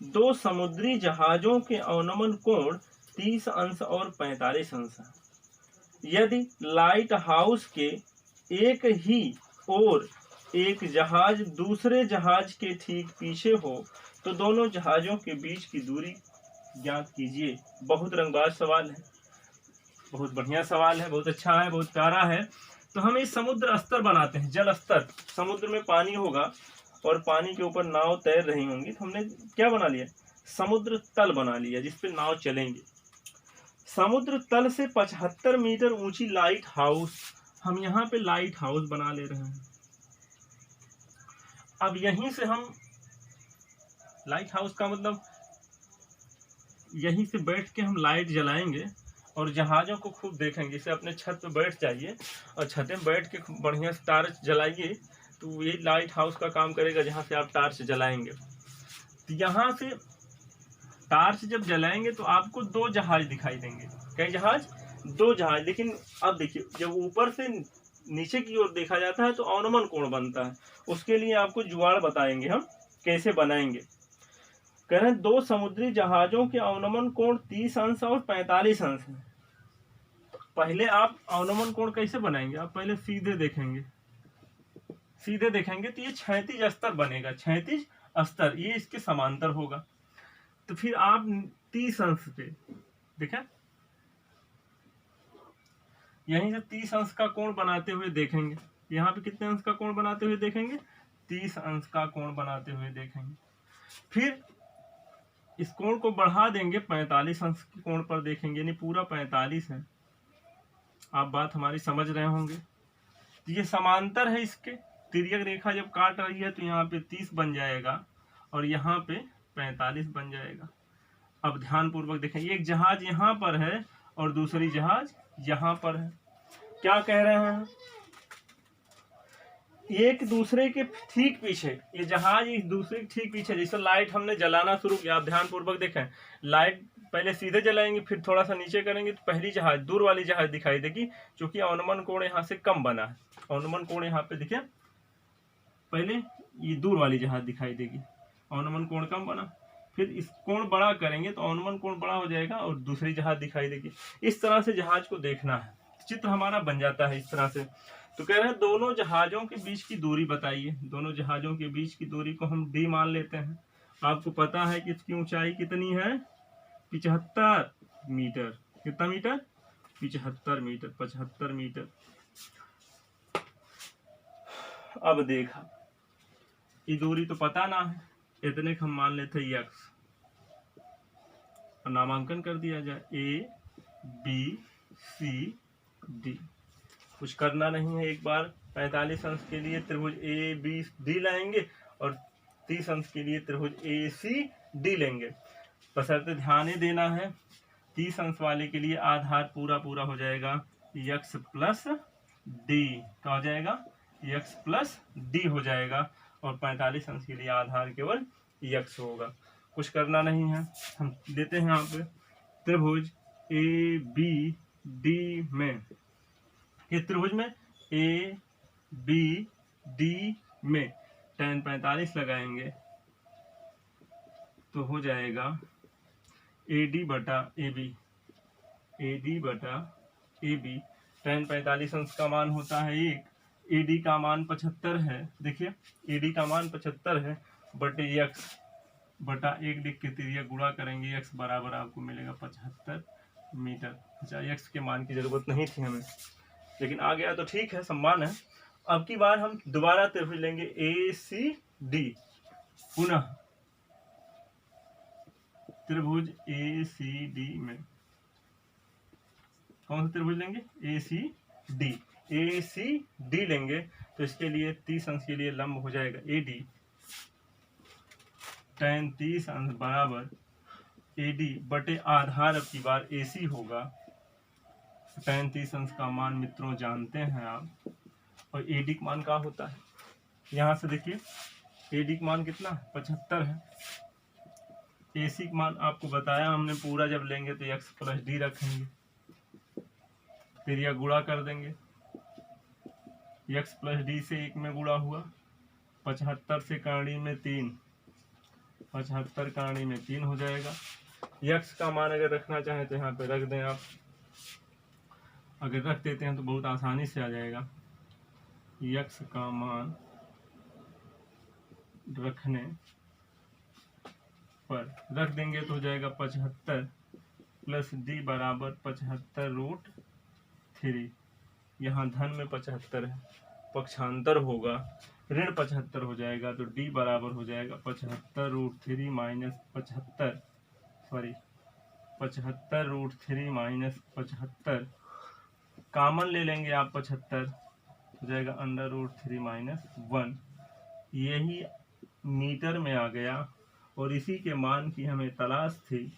2 समुद्री जहाजों के अवनमन कोण 30 अंश और 45 अंश है। यदि लाइट हाउस के एक ही ओर एक जहाज दूसरे जहाज के ठीक पीछे हो तो दोनों जहाजों के बीच की दूरी ज्ञात कीजिए। बहुत रंगबाज सवाल है, बहुत बढ़िया सवाल है, बहुत अच्छा है, बहुत प्यारा है। तो हम इस समुद्र स्तर बनाते हैं, जल स्तर। समुद्र में पानी होगा और पानी के ऊपर नाव तैर रही होंगी, तो हमने क्या बना लिया, समुद्र तल बना लिया जिसपे नाव चलेंगे। समुद्र तल से 75 मीटर ऊंची लाइट हाउस, हम यहाँ पे लाइट हाउस बना ले रहे हैं। अब यहीं से हम, लाइट हाउस का मतलब यहीं से बैठ के हम लाइट जलाएंगे और जहाज़ों को खूब देखेंगे। जैसे अपने छत पे बैठ जाइए और छत में बैठ के बढ़िया से टार्च जलाइए, तो ये लाइट हाउस का काम करेगा जहाँ से आप टार्च जलाएंगे। तो यहाँ से टार्च जब जलाएंगे तो आपको 2 जहाज दिखाई देंगे। कई जहाज, 2 जहाज। लेकिन अब देखिए, जब ऊपर से नीचे की ओर देखा जाता है तो अवनमन कोण बनता है। उसके लिए आपको जुगाड़ बताएंगे हम कैसे बनाएंगे। कह रहे हैं 2 समुद्री जहाजों के अवनमन कोण 30 अंश और 45 अंश है। पहले आप अवनमन कोण कैसे बनाएंगे? आप पहले सीधे देखेंगे तो ये क्षैतिज स्तर बनेगा, क्षैतिज स्तर ये इसके समांतर होगा। तो फिर आप 30 अंश पे देखें, यहीं से 30 अंश का कोण बनाते हुए देखेंगे। यहाँ पे कितने अंश का कोण बनाते हुए देखेंगे? 30 अंश का कोण बनाते हुए देखेंगे। फिर इस कोण को बढ़ा देंगे, 45 अंश के कोण पर देखेंगे, यानी पूरा 45 है। आप बात हमारी समझ रहे होंगे। तो ये समांतर है इसके, तिर्यक रेखा जब काट रही है तो यहाँ पे 30 बन जाएगा और यहाँ पे 45 बन जाएगा। अब ध्यान पूर्वक देखें, एक जहाज यहाँ पर है और दूसरी जहाज यहाँ पर है। क्या कह रहे हैं? एक दूसरे के ठीक पीछे, ये जहाज एक दूसरे के ठीक पीछे, जैसे लाइट हमने जलाना शुरू किया, आप ध्यान पूर्वक देखें, लाइट पहले सीधे जलाएंगे फिर थोड़ा सा नीचे करेंगे तो पहली जहाज, दूर वाली जहाज दिखाई देगी, क्योंकि अवनमन कोण यहाँ से कम बना है। अवनमन कोण यहाँ पे देखिए, पहले ये दूर वाली जहाज दिखाई देगी, अवनमन कोण कम बना। फिर इस कोण बड़ा करेंगे तो अवनमन कोण बड़ा हो जाएगा और दूसरी जहाज दिखाई देगी। इस तरह से जहाज को देखना है, चित्र हमारा बन जाता है इस तरह से। तो कह रहे हैं दोनों जहाजों के बीच की दूरी बताइए। दोनों जहाजों के बीच की दूरी को हम d मान लेते हैं। आपको पता है कि इसकी ऊंचाई कितनी है? 75 मीटर। कितना मीटर? 75 मीटर। 75 मीटर। अब देखा, ये दूरी तो पता ना है, इतने हम मान लेते x और नामांकन कर दिया जाए A B C D। कुछ करना नहीं है। एक बार 45 अंश के लिए त्रिभुज A B D लाएंगे और 30 अंश के लिए त्रिभुज A C D लेंगे। बशर्ते ध्यान ही देना है, 30 अंश वाले के लिए आधार पूरा पूरा हो जाएगा x प्लस d। क्या हो जाएगा? x प्लस d हो जाएगा। और 45 अंश के लिए आधार केवल x होगा। कुछ करना नहीं है, हम देते हैं यहाँ पे त्रिभुज A B D में, ये त्रिभुज में A B D में tan 45 लगाएंगे तो हो जाएगा AD बटा AB। AD बटा AB। tan 45 अंश का मान होता है 1, AD का मान 75 है। देखिए AD का मान 75 है, बटे x बटा 1 लिख के तिर्यक गुणा करेंगे, x बराबर आपको मिलेगा 75 मीटर। अच्छा, x के मान की जरूरत नहीं थी हमें, लेकिन आ गया तो ठीक है, सम्मान है। अब की बार हम दोबारा त्रिभुज लेंगे ACD। पुनः त्रिभुज ACD में कौन सा त्रिभुज लेंगे? ACD। ACD लेंगे तो इसके लिए 30 अंश के लिए लंब हो जाएगा AD। tan 30 अंश बराबर AD बटे आधार, अब की बार AC होगा। tan 30 अंश का मान मित्रों जानते हैं आप, और AD का मान क्या होता है? यहाँ से देखिए AD का मान कितना? 75 है। AC का मान आपको बताया हमने, पूरा जब लेंगे तो x प्लस d रखेंगे, फिर यह गुणा कर देंगे, x प्लस d से 1 में गुणा हुआ, 75 से करणी में 3, 75 करणी में 3 हो जाएगा। x का मान अगर रखना चाहें तो यहाँ पे रख दें आप, अगर रख देते हैं तो बहुत आसानी से आ जाएगा। x का मान रखने पर रख देंगे तो हो जाएगा 75 प्लस d बराबर 75√3। यहाँ धन में 75 है, पक्षांतर होगा, ऋण 75 हो जाएगा, तो d बराबर हो जाएगा 75√3 माइनस 75√3 माइनस 75। कॉमन ले लेंगे आप 75, हो जाएगा √3 माइनस 1। यही मीटर में आ गया और इसी के मान की हमें तलाश थी।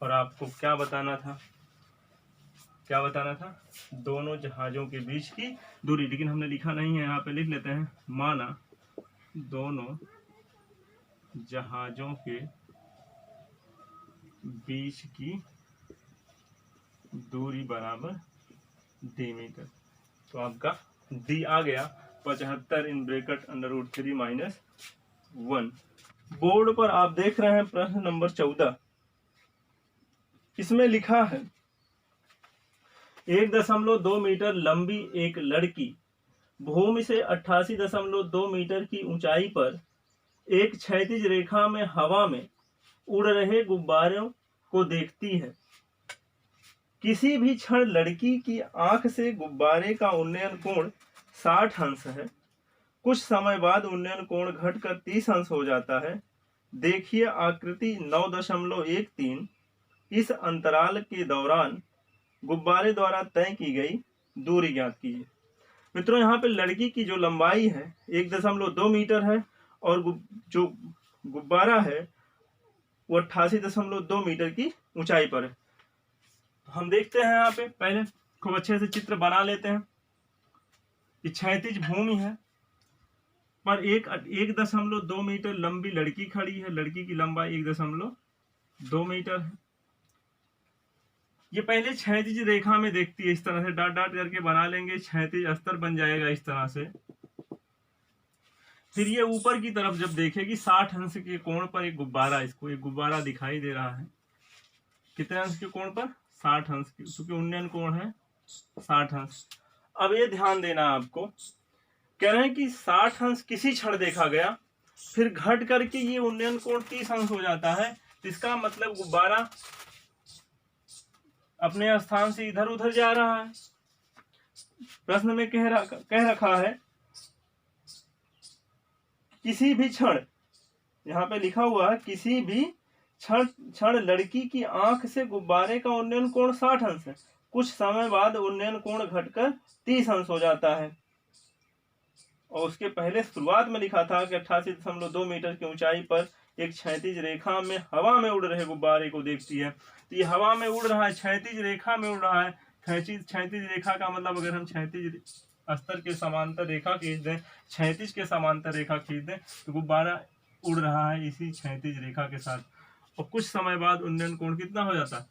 और आपको क्या बताना था? क्या बताना था? दोनों जहाजों के बीच की दूरी, लेकिन हमने लिखा नहीं है, यहाँ पे लिख लेते हैं। माना दोनों जहाजों के बीच की दूरी बराबर d मीटर। तो आपका डी आ गया 75 इन ब्रैकेट √3 - 1। बोर्ड पर आप देख रहे हैं प्रश्न नंबर 14। इसमें लिखा है 1.2 मीटर लंबी एक लड़की भूमि से 88.2 मीटर की ऊंचाई पर एक क्षैतिज रेखा में हवा में उड़ रहे गुब्बारों को देखती है। किसी भी क्षण लड़की की आंख से गुब्बारे का उन्नयन कोण 60 अंश है। कुछ समय बाद उन्नयन कोण घटकर 30 अंश हो जाता है। देखिए आकृति 9.13। इस अंतराल के दौरान गुब्बारे द्वारा तय की गई दूरी ज्ञात कीजिए। मित्रों, यहाँ पे लड़की की जो लंबाई है 1.2 मीटर है और जो गुब्बारा है वो 88.2 मीटर की ऊंचाई पर है। हम देखते हैं यहाँ पे पहले खूब अच्छे से चित्र बना लेते हैं। ये क्षैतिज भूमि है पर 1.2 मीटर लंबी लड़की खड़ी है। लड़की की लंबाई 1.2 मीटर है। ये पहले क्षैतिज रेखा में देखती है, इस तरह से डॉट डॉट करके बना लेंगे, क्षैतिज अस्तर बन जाएगा इस तरह से। फिर ये ऊपर की तरफ जब देखेगी 60 अंश के कोण पर एक गुब्बारा, इसको एक गुब्बारा दिखाई दे रहा है। कितने अंश के कोण पर? 60 अंश के, क्योंकि उन्नयन कोण है 60 अंश। अब ये ध्यान देना आपको, कह रहे हैं कि 60 अंश किसी क्षण देखा गया, फिर घट करके ये उन्नयन कोण 30 अंश हो जाता है। इसका मतलब गुब्बारा अपने स्थान से इधर उधर जा रहा है। प्रश्न में कह रखा है किसी भी क्षण, यहाँ पे लिखा हुआ है किसी भी क्षण लड़की की आंख से गुब्बारे का उन्नयन कोण 60 अंश है। कुछ समय बाद उन्नयन कोण घटकर 30 अंश हो जाता है। और उसके पहले शुरुआत में लिखा था कि 88.2 मीटर की ऊंचाई पर एक क्षैतिज रेखा में हवा में उड़ रहे गुब्बारे को देखती है। तो ये हवा में उड़ रहा है, क्षैतिज रेखा में उड़ रहा है। क्षैतिज रेखा का मतलब अगर हम क्षैतिज अस्तर के समांतर रेखा खींच दें, क्षैतिज के समांतर रेखा खींच दें, तो गुब्बारा उड़ रहा है इसी क्षैतिज रेखा के साथ। और कुछ समय बाद उन्नयन कोण कितना हो जाता है?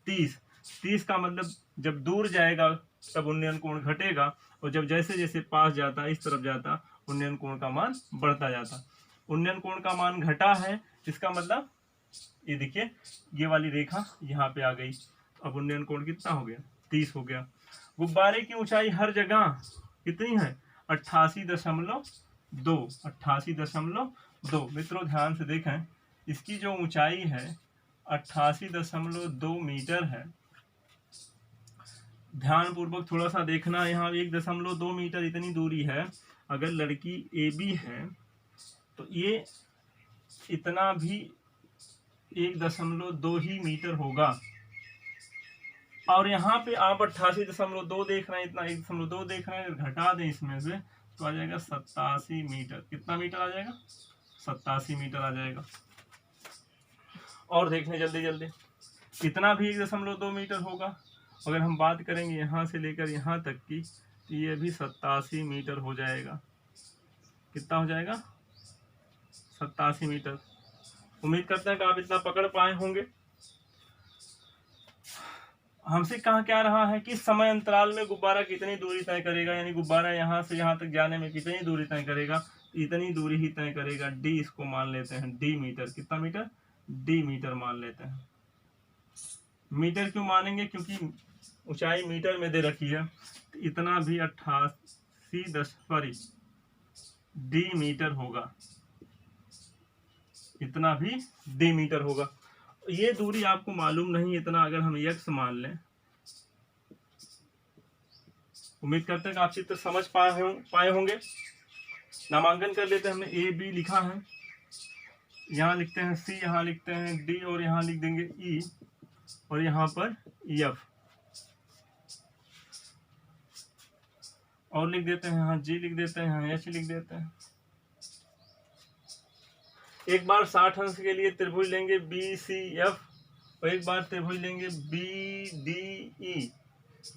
30 का मतलब जब दूर जाएगा तब उन्नयन कोण घटेगा, और जब जैसे जैसे पास जाता इस तरफ जाता उन्नयन कोण का मान बढ़ता जाता। उन्नयन कोण का मान घटा है, इसका मतलब ये देखिए ये वाली रेखा यहाँ पे आ गई। अब उन्नयन कोण कितना हो गया? 30 हो गया। गुब्बारे की ऊंचाई हर जगह कितनी है? 88.2। 88.2। मित्रों ध्यान से देखें, इसकी जो ऊंचाई है 88.2 मीटर है। ध्यान पूर्वक थोड़ा सा देखना, यहाँ 1.2 मीटर इतनी दूरी है। अगर लड़की AB है तो ये इतना भी 1.2 ही मीटर होगा। और यहाँ पे आप 88.2 देख रहे हैं, इतना 1.2 देख रहे हैं, घटा दें इसमें से तो आ जाएगा 87 मीटर। कितना मीटर आ जाएगा? 87 मीटर आ जाएगा। और देखने जल्दी जल्दी, इतना भी 1.2 मीटर होगा। अगर हम बात करेंगे यहाँ से लेकर यहाँ तक की, तो ये भी 87 मीटर हो जाएगा। कितना हो जाएगा? 87 मीटर। उम्मीद करते हैं कि आप इतना पकड़ पाए होंगे। हमसे कहा क्या रहा है कि समय अंतराल में गुब्बारा कितनी दूरी तय करेगा, यानी गुब्बारा यहाँ से यहाँ तक जाने में कितनी दूरी तय करेगा? इतनी दूरी ही तय करेगा। डी इसको मान लेते हैं, डी मीटर। कितना मीटर? डी मीटर मान लेते हैं। मीटर क्यों मानेंगे? क्योंकि ऊंचाई मीटर में दे रखी है। तो इतना भी 88 डी मीटर होगा। इतना भी डी मीटर होगा। ये दूरी आपको मालूम नहीं इतना, अगर हम x मान लें। उम्मीद करते हैं कि आप चित्र समझ पाए होंगे। नामांकन कर लेते हैं। हमने AB लिखा है, यहाँ लिखते हैं C, यहाँ लिखते हैं D, और यहाँ लिख देंगे E, और यहाँ पर F, और लिख देते हैं यहाँ G लिख देते हैं, यहाँ H लिख देते हैं। एक बार 60 अंश के लिए त्रिभुज लेंगे BCF, और एक बार त्रिभुज लेंगे BDE,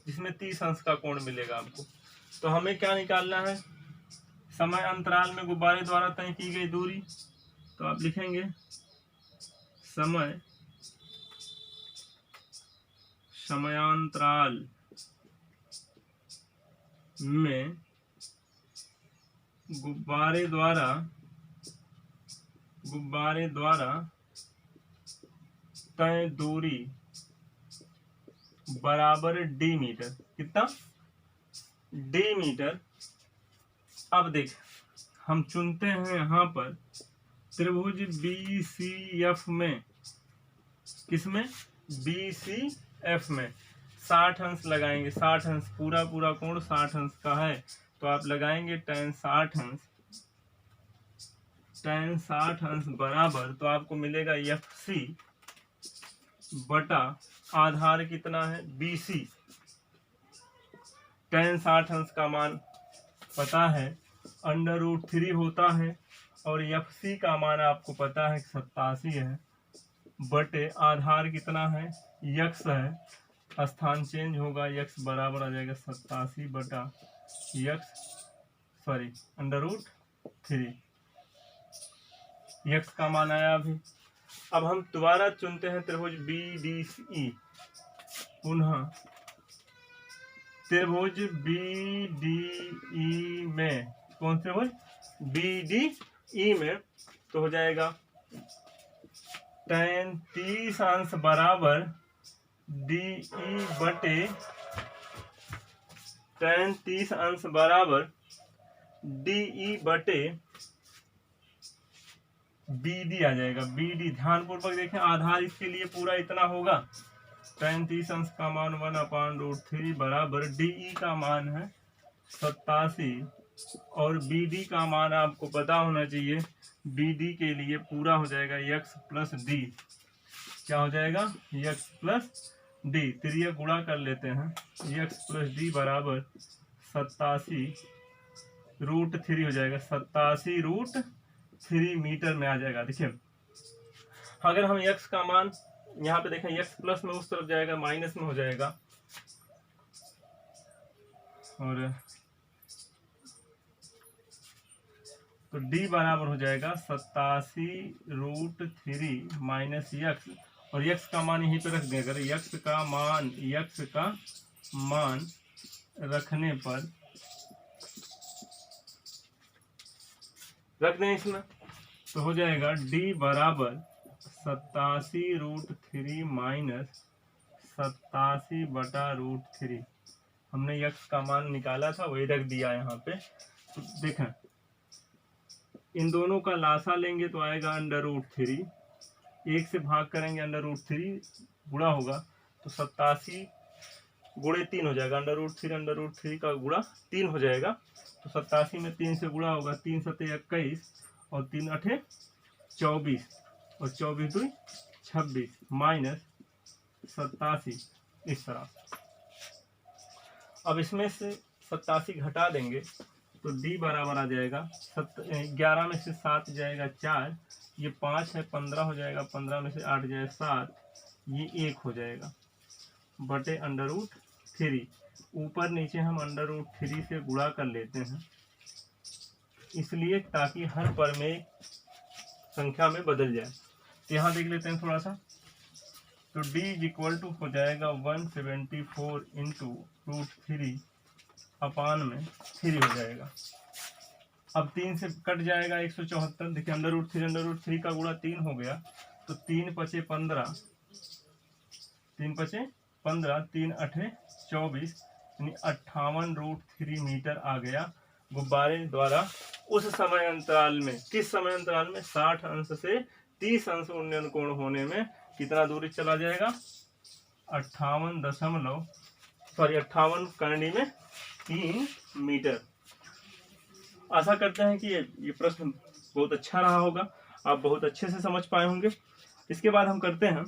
जिसमें 30 अंश का कोण मिलेगा आपको। तो हमें क्या निकालना है? समय अंतराल में गुब्बारे द्वारा तय की गई दूरी। तो आप लिखेंगे समयांतराल में गुब्बारे द्वारा तय दूरी बराबर डी मीटर। कितना? D metre. अब देख, हम चुनते हैं यहाँ पर त्रिभुज BCF में, किसमें? BCF में 60 अंश लगाएंगे। 60 अंश, पूरा कोण 60 अंश का है, तो आप लगाएंगे tan 60 अंश बराबर, तो आपको मिलेगा FC बटा आधार कितना है? BC। tan 60 अंश का मान पता है, √3 होता है, और FC का मान आपको पता है 87 है, बटे आधार कितना है? x है, स्थान चेंज होगा, x बराबर आ जाएगा 87 बटा √3। x का मान आया अभी। अब हम दोबारा चुनते हैं त्रिभुज BDE। पुनः त्रिभुज BDE में, कौन त्रिभुज? BDE में, तो हो जाएगा tan 30 अंश बराबर DE बटे tan 30 अंश बराबर DE बटे BD आ जाएगा। BD ध्यानपूर्वक देखें, आधार इसके लिए पूरा इतना होगा। tan 30 अंश का मान 1/√3 बराबर DE का मान है 87, और BD का मान आपको पता होना चाहिए। BD के लिए पूरा हो जाएगा x प्लस D। क्या हो जाएगा? x plus D। त्रिय गुणा कर लेते हैं, x प्लस D बराबर 87√3 हो जाएगा। 87√3 मीटर में आ जाएगा। देखिए, अगर हम x का मान यहाँ पे देखें, x प्लस में उस तरफ जाएगा, माइनस में हो जाएगा, और तो D बराबर हो जाएगा 87√3 माइनस x, और x का मान यहीं पे रख दें। अगर x का मान रखने पर रख दें इसमें, तो हो जाएगा D बराबर 87√3 माइनस 87 बटा √3। हमने x का मान निकाला था, वही रख दिया यहाँ पे। तो देखें, इन दोनों का लासा लेंगे तो आएगा √3, एक से भाग करेंगे √3 गुणा होगा, तो 87 गुणे 3 हो जाएगा। √3 का गुणा 3 हो जाएगा, तो 87 में 3 से गुणा होगा, 3 सते 21 और 3 अठे 24 और 24 2 26 माइनस 87 इस तरह। अब इसमें से 87 घटा देंगे तो D बराबर आ जाएगा 11 में से 7 जाएगा 4, ये 5 है, 15 हो जाएगा, 15 में से 8 जाएगा 7, ये 1 हो जाएगा बटे √3। ऊपर नीचे हम √3 से गुणा कर लेते हैं, इसलिए ताकि हर परमेय संख्या में बदल जाए। तो यहाँ देख लेते हैं थोड़ा सा, तो D इक्वल टू हो जाएगा 174 इंटू √3 अपान में 3 हो जाएगा। अब 3 से कट जाएगा 174। देखिए, √3 का गुणा 3 हो गया, तो 3 पचे 15, 3 पचे 15, 3 अठे 24, यानी 58√3 मीटर आ गया। गुब्बारे द्वारा उस समय अंतराल में, किस समय अंतराल में? 60 अंश से 30 अंश उन्नयन कोण होने में कितना दूरी चला जाएगा? 58 करनी में 3 मीटर। आशा करते हैं कि ये प्रश्न बहुत अच्छा रहा होगा, आप बहुत अच्छे से समझ पाए होंगे। इसके बाद हम करते हैं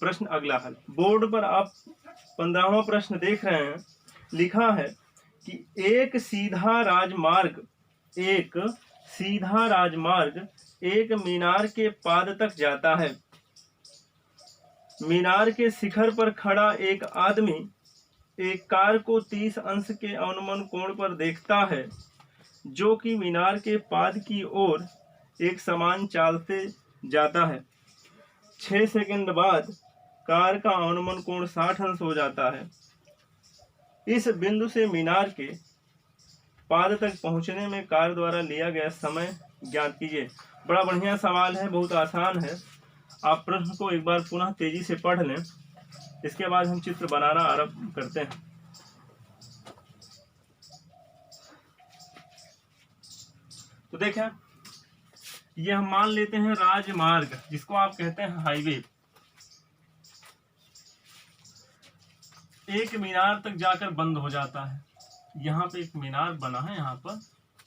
प्रश्न अगला हल। बोर्ड पर आप 15वां प्रश्न देख रहे हैं। लिखा है कि एक सीधा राजमार्ग एक मीनार के पाद तक जाता है। मीनार के शिखर पर खड़ा एक आदमी एक कार को 30 अंश के अवनमन कोण पर देखता है, जो कि मीनार के पाद की ओर एक समान चाल से जाता है। 6 सेकंड बाद कार का अवनमन कोण 60 अंश हो जाता है। इस बिंदु से मीनार के पाद तक पहुंचने में कार द्वारा लिया गया समय ज्ञात कीजिए। बड़ा बढ़िया सवाल है, बहुत आसान है। आप प्रश्न को एक बार पुनः तेजी से पढ़ लें, इसके बाद हम चित्र बनाना आरंभ करते हैं। तो देखें, ये हम मान लेते हैं राजमार्ग, जिसको आप कहते हैं हाईवे। एक मीनार तक जाकर बंद हो जाता है। यहाँ पे एक मीनार बना है, यहाँ पर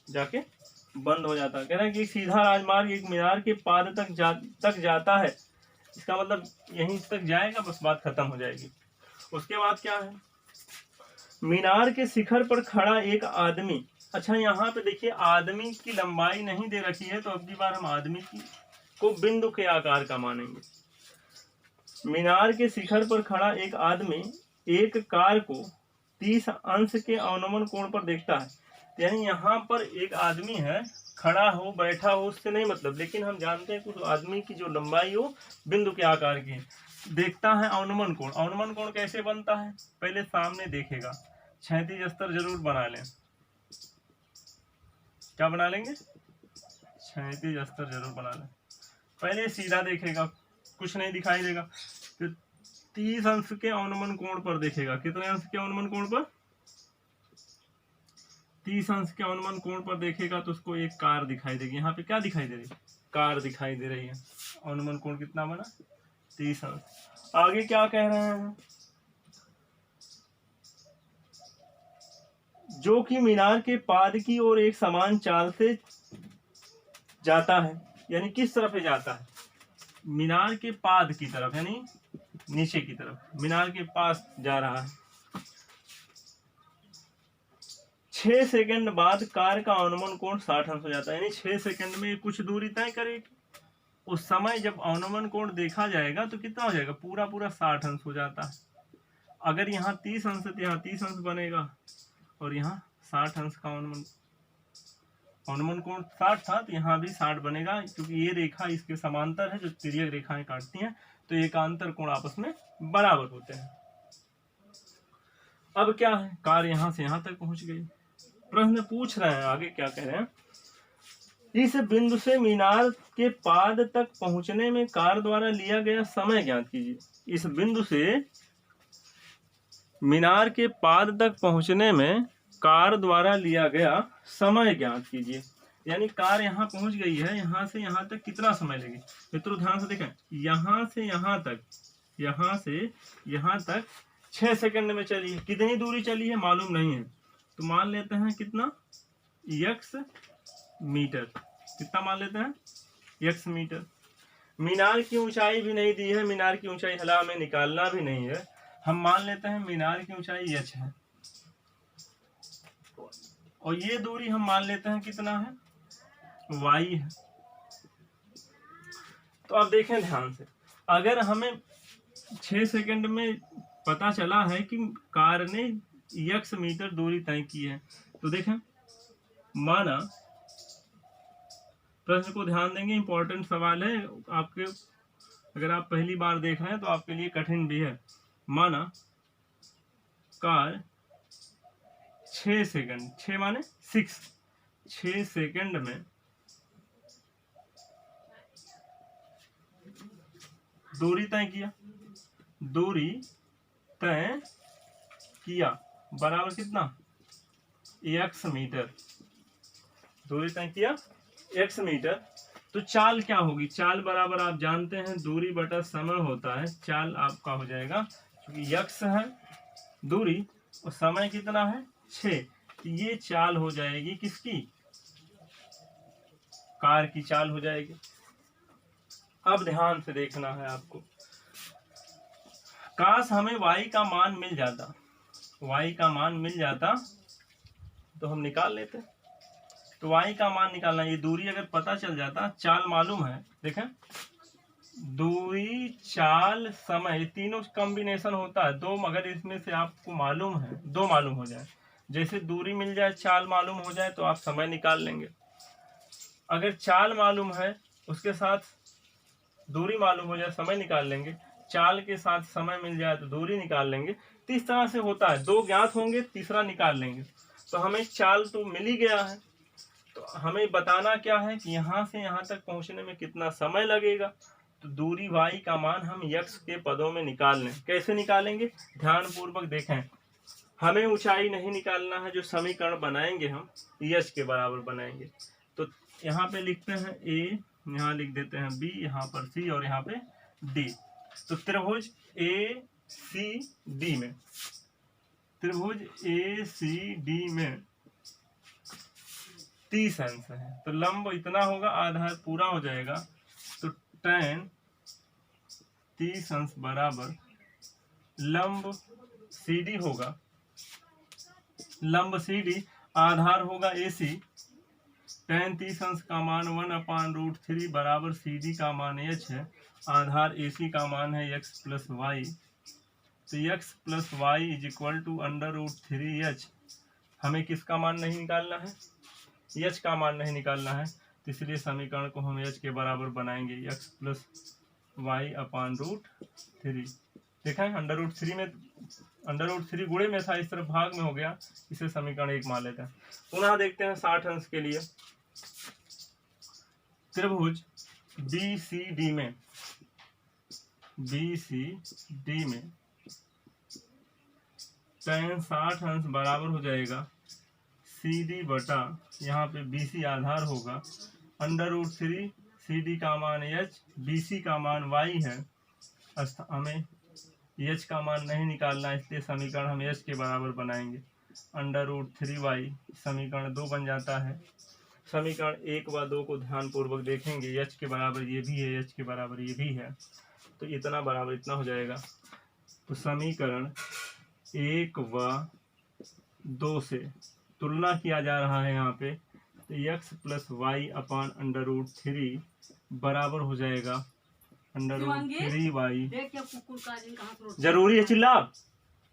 जाके बंद हो जाता है। कह रहे हैं कि सीधा राजमार्ग एक मीनार के पाद तक जाता है। इसका मतलब यहीं तक जाएगा, बस बात खत्म हो जाएगी। उसके बाद क्या है, मीनार के शिखर पर खड़ा एक आदमी। अच्छा, यहाँ पे देखिए आदमी की लंबाई नहीं दे रखी है, तो अब की बार हम आदमी को बिंदु के आकार का मानेंगे। मीनार के शिखर पर खड़ा एक आदमी एक कार को 30 अंश के अवनमन कोण पर देखता है। यानी यहाँ पर एक आदमी है, खड़ा हो बैठा हो उससे नहीं मतलब, लेकिन हम जानते हैं कुछ आदमी की जो लंबाई हो बिंदु के आकार की, देखता है अवनमन कोण। अवनमन कोण कैसे बनता है, पहले सामने देखेगा, क्षैतिज स्तर जरूर बना लें। क्या बना लेंगे, क्षैतिज स्तर जरूर बना लें। पहले सीधा देखेगा, कुछ नहीं दिखाई देगा, फिर 30 अंश के अवनमन कोण पर देखेगा। कितने अंश के अवनमन कोण पर, 30 अंश के अवनमन कोण पर देखेगा तो उसको एक कार दिखाई देगी। यहाँ पे क्या दिखाई दे रही है, कार दिखाई दे रही है। अवनमन कोण कितना बना, 30 अंश। आगे क्या कह रहे हैं, जो कि मीनार के पाद की ओर एक समान चाल से जाता है। यानी किस तरफ से जाता है, मीनार के पाद की तरफ, यानी नीचे की तरफ, मीनार के पास जा रहा है। 6 सेकंड बाद कार का अवनमन कोण 60 अंश हो जाता है। यानी 6 सेकंड में कुछ दूरी तय करेगी। उस समय जब अवनमन कोण देखा जाएगा तो कितना हो जाएगा, पूरा पूरा 60 अंश हो जाता है। अगर यहाँ 30 अंश है तो यहाँ 30 अंश बनेगा, और यहाँ 60 अंश का अवनमन कोण 60 था तो यहाँ भी 60 बनेगा, क्योंकि ये रेखा इसके समांतर है, जो तिर्यक रेखाएं काटती हैं, तो एकांतर कोण आपस में बराबर होते हैं। अब क्या है, कार यहाँ से यहाँ तक पहुंच गई। प्रश्न पूछ रहे हैं आगे क्या कह रहे हैं, इस बिंदु से मीनार के पाद तक पहुंचने में कार द्वारा लिया गया समय ज्ञात कीजिए। इस बिंदु से मीनार के पाद तक पहुंचने में कार द्वारा लिया गया समय ज्ञात कीजिए। यानी कार यहाँ पहुंच गई है, यहाँ से यहाँ तक कितना समय लगेगा। मित्रों ध्यान से देखें, यहाँ से यहाँ तक, यहाँ से यहाँ तक 6 सेकंड में चली है। कितनी दूरी चली है मालूम नहीं है, तो मान लेते हैं कितना, x मीटर। कितना मान लेते हैं, x मीटर। मीनार की ऊंचाई भी नहीं दी है, मीनार की ऊंचाई हला हमें निकालना भी नहीं है। हम मान लेते हैं मीनार की ऊंचाई h है, और ये दूरी हम मान लेते हैं कितना है, y है। तो अब देखें ध्यान से, अगर हमें 6 सेकंड में पता चला है कि कार ने x मीटर दूरी तय की है, तो देखें, माना, प्रश्न को ध्यान देंगे, इंपॉर्टेंट सवाल है आपके, अगर आप पहली बार देख रहे हैं तो आपके लिए कठिन भी है। माना कार 6 सेकंड, 6 माने 6 सेकंड में दूरी तय किया, दूरी तय किया बराबर कितना, x मीटर। दूरी तय किया x मीटर, तो चाल क्या होगी, चाल बराबर आप जानते हैं दूरी बटा समय होता है। चाल आपका हो जाएगा, क्योंकि x है दूरी और समय कितना है 6, तो ये चाल हो जाएगी किसकी, कार की चाल हो जाएगी। अब ध्यान से देखना है आपको, काश हमें y का मान मिल जाता, y का मान मिल जाता तो हम निकाल लेते। तो y का मान निकालना, ये दूरी अगर पता चल जाता, चाल मालूम है, देखें दूरी, चाल, समय, तीनों कॉम्बिनेशन होता है। दो, मगर इसमें से आपको मालूम है, दो मालूम हो जाए, जैसे दूरी मिल जाए, चाल मालूम हो जाए, तो आप समय निकाल लेंगे। अगर चाल मालूम है, उसके साथ दूरी मालूम हो जाए, समय निकाल लेंगे। चाल के साथ समय मिल जाए तो दूरी निकाल लेंगे। तो इस तरह से होता है, दो ज्ञात होंगे, तीसरा निकाल लेंगे। तो हमें चाल तो मिल ही गया है। तो हमें बताना क्या है कि यहाँ से यहाँ तक पहुँचने में कितना समय लगेगा। तो दूरी y का मान हम x के पदों में निकाल लें। कैसे निकालेंगे, ध्यान पूर्वक देखें। हमें ऊंचाई नहीं निकालना है, जो समीकरण बनाएंगे हम h के बराबर बनाएंगे। तो यहाँ पे लिखते हैं a, यहाँ लिख देते हैं b, यहाँ पर c और यहाँ पे d। तो त्रिभुज ACD में, त्रिभुज ACD में 30 अंश है। तो लंब इतना होगा, आधार पूरा हो जाएगा। तो tan 30 अंश बराबर लंब CD होगा, लंब CD आधार होगा AC। tan 30 अंश का मान 1/√3 बराबर CD का मान h है, आधार AC का मान है x प्लस वाई। तो x plus Y is equal to √3h। हमें किसका मान नहीं निकालना है, h का मान नहीं निकालना है। तो इसलिए समीकरण को हम h के बराबर बनाएंगे, x प्लस वाई अपान √3। देखा है √3 में, √3 गुणे में था, इस तरफ भाग में हो गया, इसे समीकरण 1 मान लेते हैं। पुनः देखते हैं 60 अंश के लिए। त्रिभुज BCD में, BCD में tan 60 अंश बराबर हो जाएगा CD बटा, यहाँ पे BC आधार होगा, √3 CD का मान h, BC का मान y है। हमें h का मान नहीं निकालना, इसलिए समीकरण हम h के बराबर बनाएंगे, √3y। समीकरण 2 बन जाता है। समीकरण 1 व 2 को ध्यान पूर्वक देखेंगे, h के बराबर ये भी है, h के बराबर ये भी है, तो इतना बराबर इतना हो जाएगा। तो समीकरण 1 व 2 से तुलना किया जा रहा है यहाँ पे, तो x प्लस वाई अपान √3 बराबर हो जाएगा √3y। जरूरी है चिल्ला,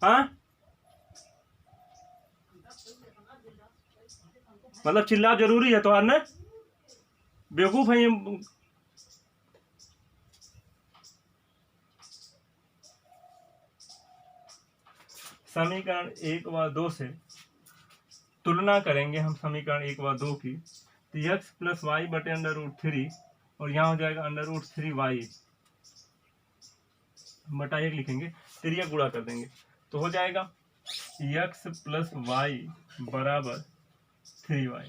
हाँ मतलब चिल्ला जरूरी है, तो ना बेवकूफ है ये। समीकरण 1 व 2 से तुलना करेंगे हम समीकरण 1 व 2 की। तो x प्लस वाई बटे √3 और यहाँ हो जाएगा √3y बटा 1 लिखेंगे, तिरिया गुणा कर देंगे तो हो जाएगा x प्लस वाई बराबर 3y।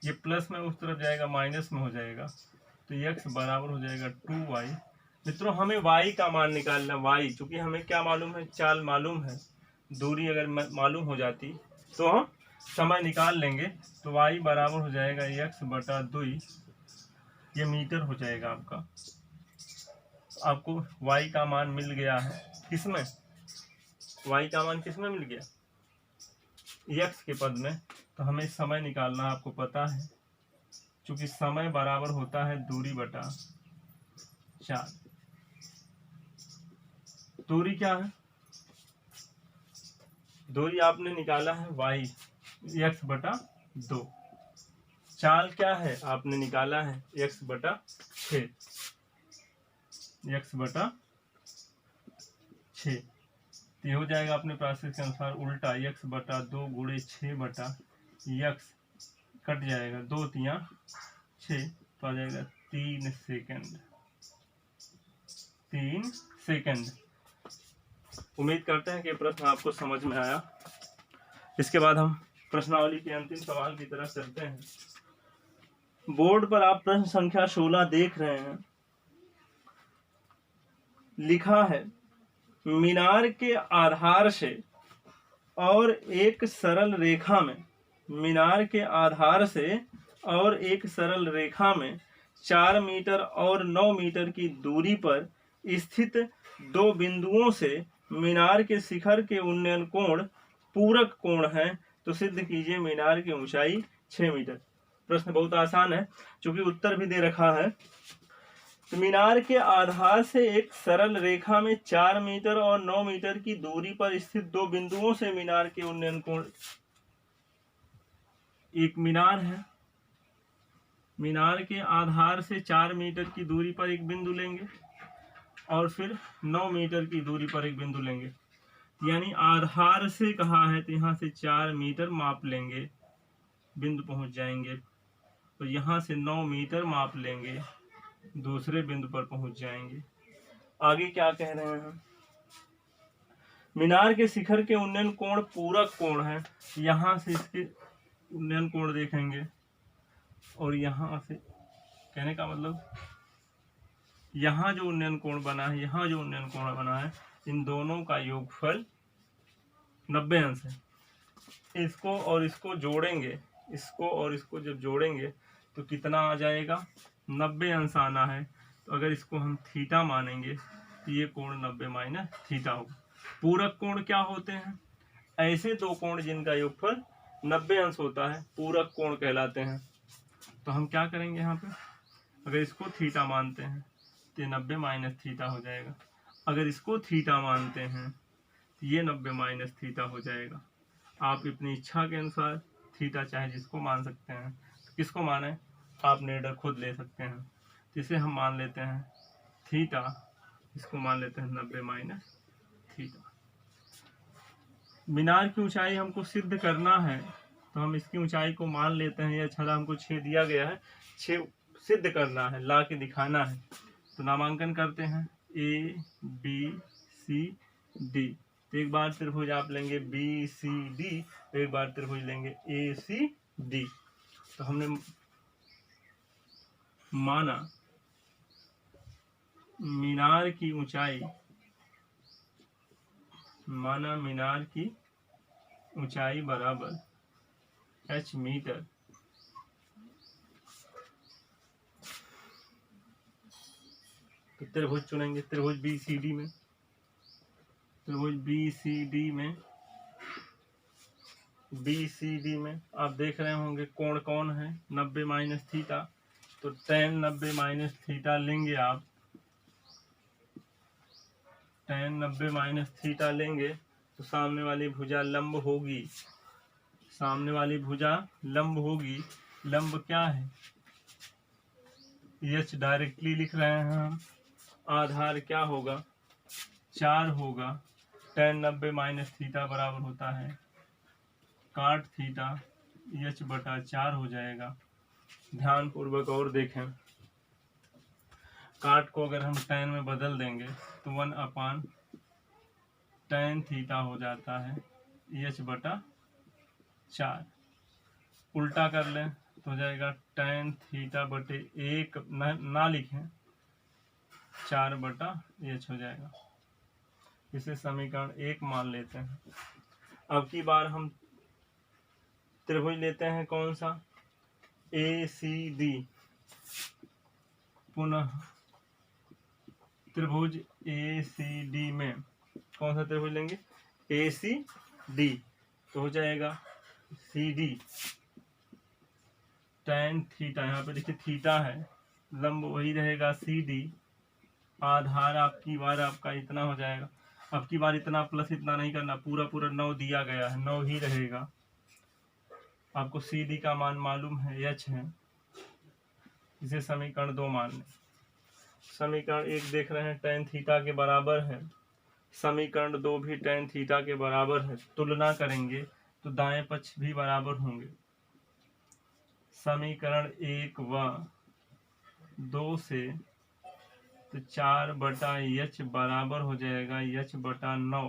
ये प्लस में उस तरफ जाएगा, माइनस में हो जाएगा, तो x बराबर हो जाएगा 2y। मित्रों हमें y का मान निकालना, y चूंकि हमें क्या मालूम है, चाल मालूम है, दूरी अगर मालूम हो जाती तो हम समय निकाल लेंगे। तो y बराबर हो जाएगा x बटा 2, ये मीटर हो जाएगा आपका। आपको y का मान मिल गया है, किसमें, y का मान किसमें मिल गया, x के पद में। तो हमें समय निकालना आपको पता है, चूंकि समय बराबर होता है दूरी बटा 4। दूरी क्या है, दूरी आपने निकाला है y, x बटा 2। चाल क्या है, आपने निकाला है x बटा 6, x बटा 6। ये हो जाएगा अपने प्रोसेस के अनुसार उल्टा, x बटा 2 गुणे 6 बटा x, कट जाएगा 2 तिया 6, तो आ जाएगा 3 सेकंड, 3 सेकंड। उम्मीद करते हैं कि प्रश्न आपको समझ में आया। इसके बाद हम प्रश्नावली के अंतिम सवाल की तरफ चलते हैं। बोर्ड पर आप प्रश्न संख्या 16 देख रहे हैं। लिखा है मीनार के आधार से और एक सरल रेखा में, मीनार के आधार से और एक सरल रेखा में 4 मीटर और 9 मीटर की दूरी पर स्थित 2 बिंदुओं से मीनार के शिखर के उन्नयन कोण पूरक कोण है, तो सिद्ध कीजिए मीनार की ऊंचाई 6 मीटर। प्रश्न बहुत आसान है, चूंकि उत्तर भी दे रखा है। तो मीनार के आधार से एक सरल रेखा में 4 मीटर और 9 मीटर की दूरी पर स्थित 2 बिंदुओं से मीनार के उन्नयन कोण, एक मीनार है, मीनार के आधार से 4 मीटर की दूरी पर एक बिंदु लेंगे और फिर 9 मीटर की दूरी पर एक बिंदु लेंगे। यानी आधार से कहा है तो यहाँ से 4 मीटर माप लेंगे, बिंदु पहुंच जाएंगे। तो यहाँ से 9 मीटर माप लेंगे, दूसरे बिंदु पर पहुंच जाएंगे। आगे क्या कह रहे हैं हम, मीनार के शिखर के उन्नयन कोण पूरक कोण है। यहाँ से इसके उन्नयन कोण देखेंगे और यहाँ से, कहने का मतलब यहाँ जो उन्नयन कोण बना है, यहाँ जो उन्नयन कोण बना है, इन दोनों का योगफल 90 अंश है। इसको और इसको जोड़ेंगे, इसको और इसको जब जोड़ेंगे तो कितना आ जाएगा, 90 अंश आना है। तो अगर इसको हम थीटा मानेंगे तो ये कोण 90 माइनस थीटा होगा। पूरक कोण क्या होते हैं, ऐसे दो कोण जिनका योगफल 90 अंश होता है पूरक कोण कहलाते हैं। तो हम क्या करेंगे यहाँ पे, अगर इसको थीटा मानते हैं तो ये 90 माइनस थीटा हो जाएगा। अगर इसको थीटा मानते हैं तो ये 90 माइनस थीटा हो जाएगा। आप अपनी इच्छा के अनुसार थीटा चाहे जिसको मान सकते हैं। तो किसको माने, आप निर्णय खुद ले सकते हैं। तो इसे हम मान लेते हैं थीटा, इसको मान लेते हैं 90 माइनस थीटा। मीनार की ऊंचाई हमको सिद्ध करना है तो हम इसकी ऊंचाई को मान लेते हैं। यह छड़ा हमको 6 दिया गया है, 6 सिद्ध करना है, ला के दिखाना है। तो नामांकन करते हैं ए बी सी डी। तो एक बार त्रिभुज आप लेंगे बी सी डी, तो एक बार त्रिभुज लेंगे ए सी डी। तो हमने माना मीनार की ऊंचाई, माना मीनार की ऊंचाई बराबर h मीटर। तो त्रिभुज चुनेंगे, त्रिभुज बी सी डी में, त्रिभुज बी सी डी में, बी सी डी में आप देख रहे होंगे कोण कौन है, 90 माइनस थीटा। तो tan 90 माइनस थीटा लेंगे आप, tan 90 माइनस थीटा लेंगे तो सामने वाली भुजा लंब होगी, सामने वाली भुजा लंब होगी। लंब क्या है, h डायरेक्टली लिख रहे हैं हम। आधार क्या होगा, 4 होगा। tan 90 माइनस थीटा बराबर होता है काट थीटा, h बटा 4 हो जाएगा। ध्यान पूर्वक और देखें, काट को अगर हम tan में बदल देंगे तो 1 अपान tan थीटा हो जाता है h बटा 4। उल्टा कर लें तो हो जाएगा tan थीटा बटे 1, ना लिखें, 4 बटा h हो जाएगा। इसे समीकरण 1 मान लेते हैं। अब की बार हम त्रिभुज लेते हैं कौन सा, ए सी डी। पुनः त्रिभुज ए सी डी में कौन सा त्रिभुज लेंगे, ए सी डी। तो हो जाएगा सी डी tan थीटा, यहाँ पे देखिए थीटा है, लंब वही रहेगा सी डी। आधार आपकी बार आपका इतना हो जाएगा। अब की बार इतना प्लस इतना नहीं करना, पूरा पूरा 9 दिया गया है, 9 ही रहेगा। आपको सी डी का मान मालूम है, h है। इसे समीकरण 2 मान लें। समीकरण 1 देख रहे हैं tan थीटा के बराबर है, समीकरण 2 भी tan थीटा के बराबर है। तुलना करेंगे तो दाएं पक्ष भी बराबर होंगे। समीकरण 1 व 2 से तो 4 बटा h बराबर हो जाएगा h बटा 9।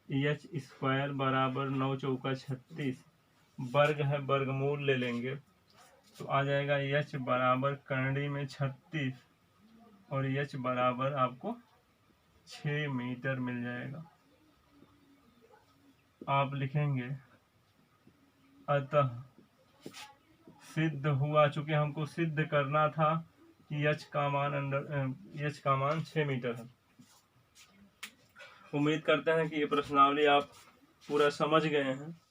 h स्क्वायर बराबर 9 चौका 36, वर्ग है, वर्गमूल ले लेंगे तो आ जाएगा h बराबर करड़ी में 36 और h बराबर आपको 6 मीटर मिल जाएगा। आप लिखेंगे अतः सिद्ध हुआ, चूंकि हमको सिद्ध करना था कि h का मान 6 मीटर है। उम्मीद करते हैं कि ये प्रश्नावली आप पूरा समझ गए हैं।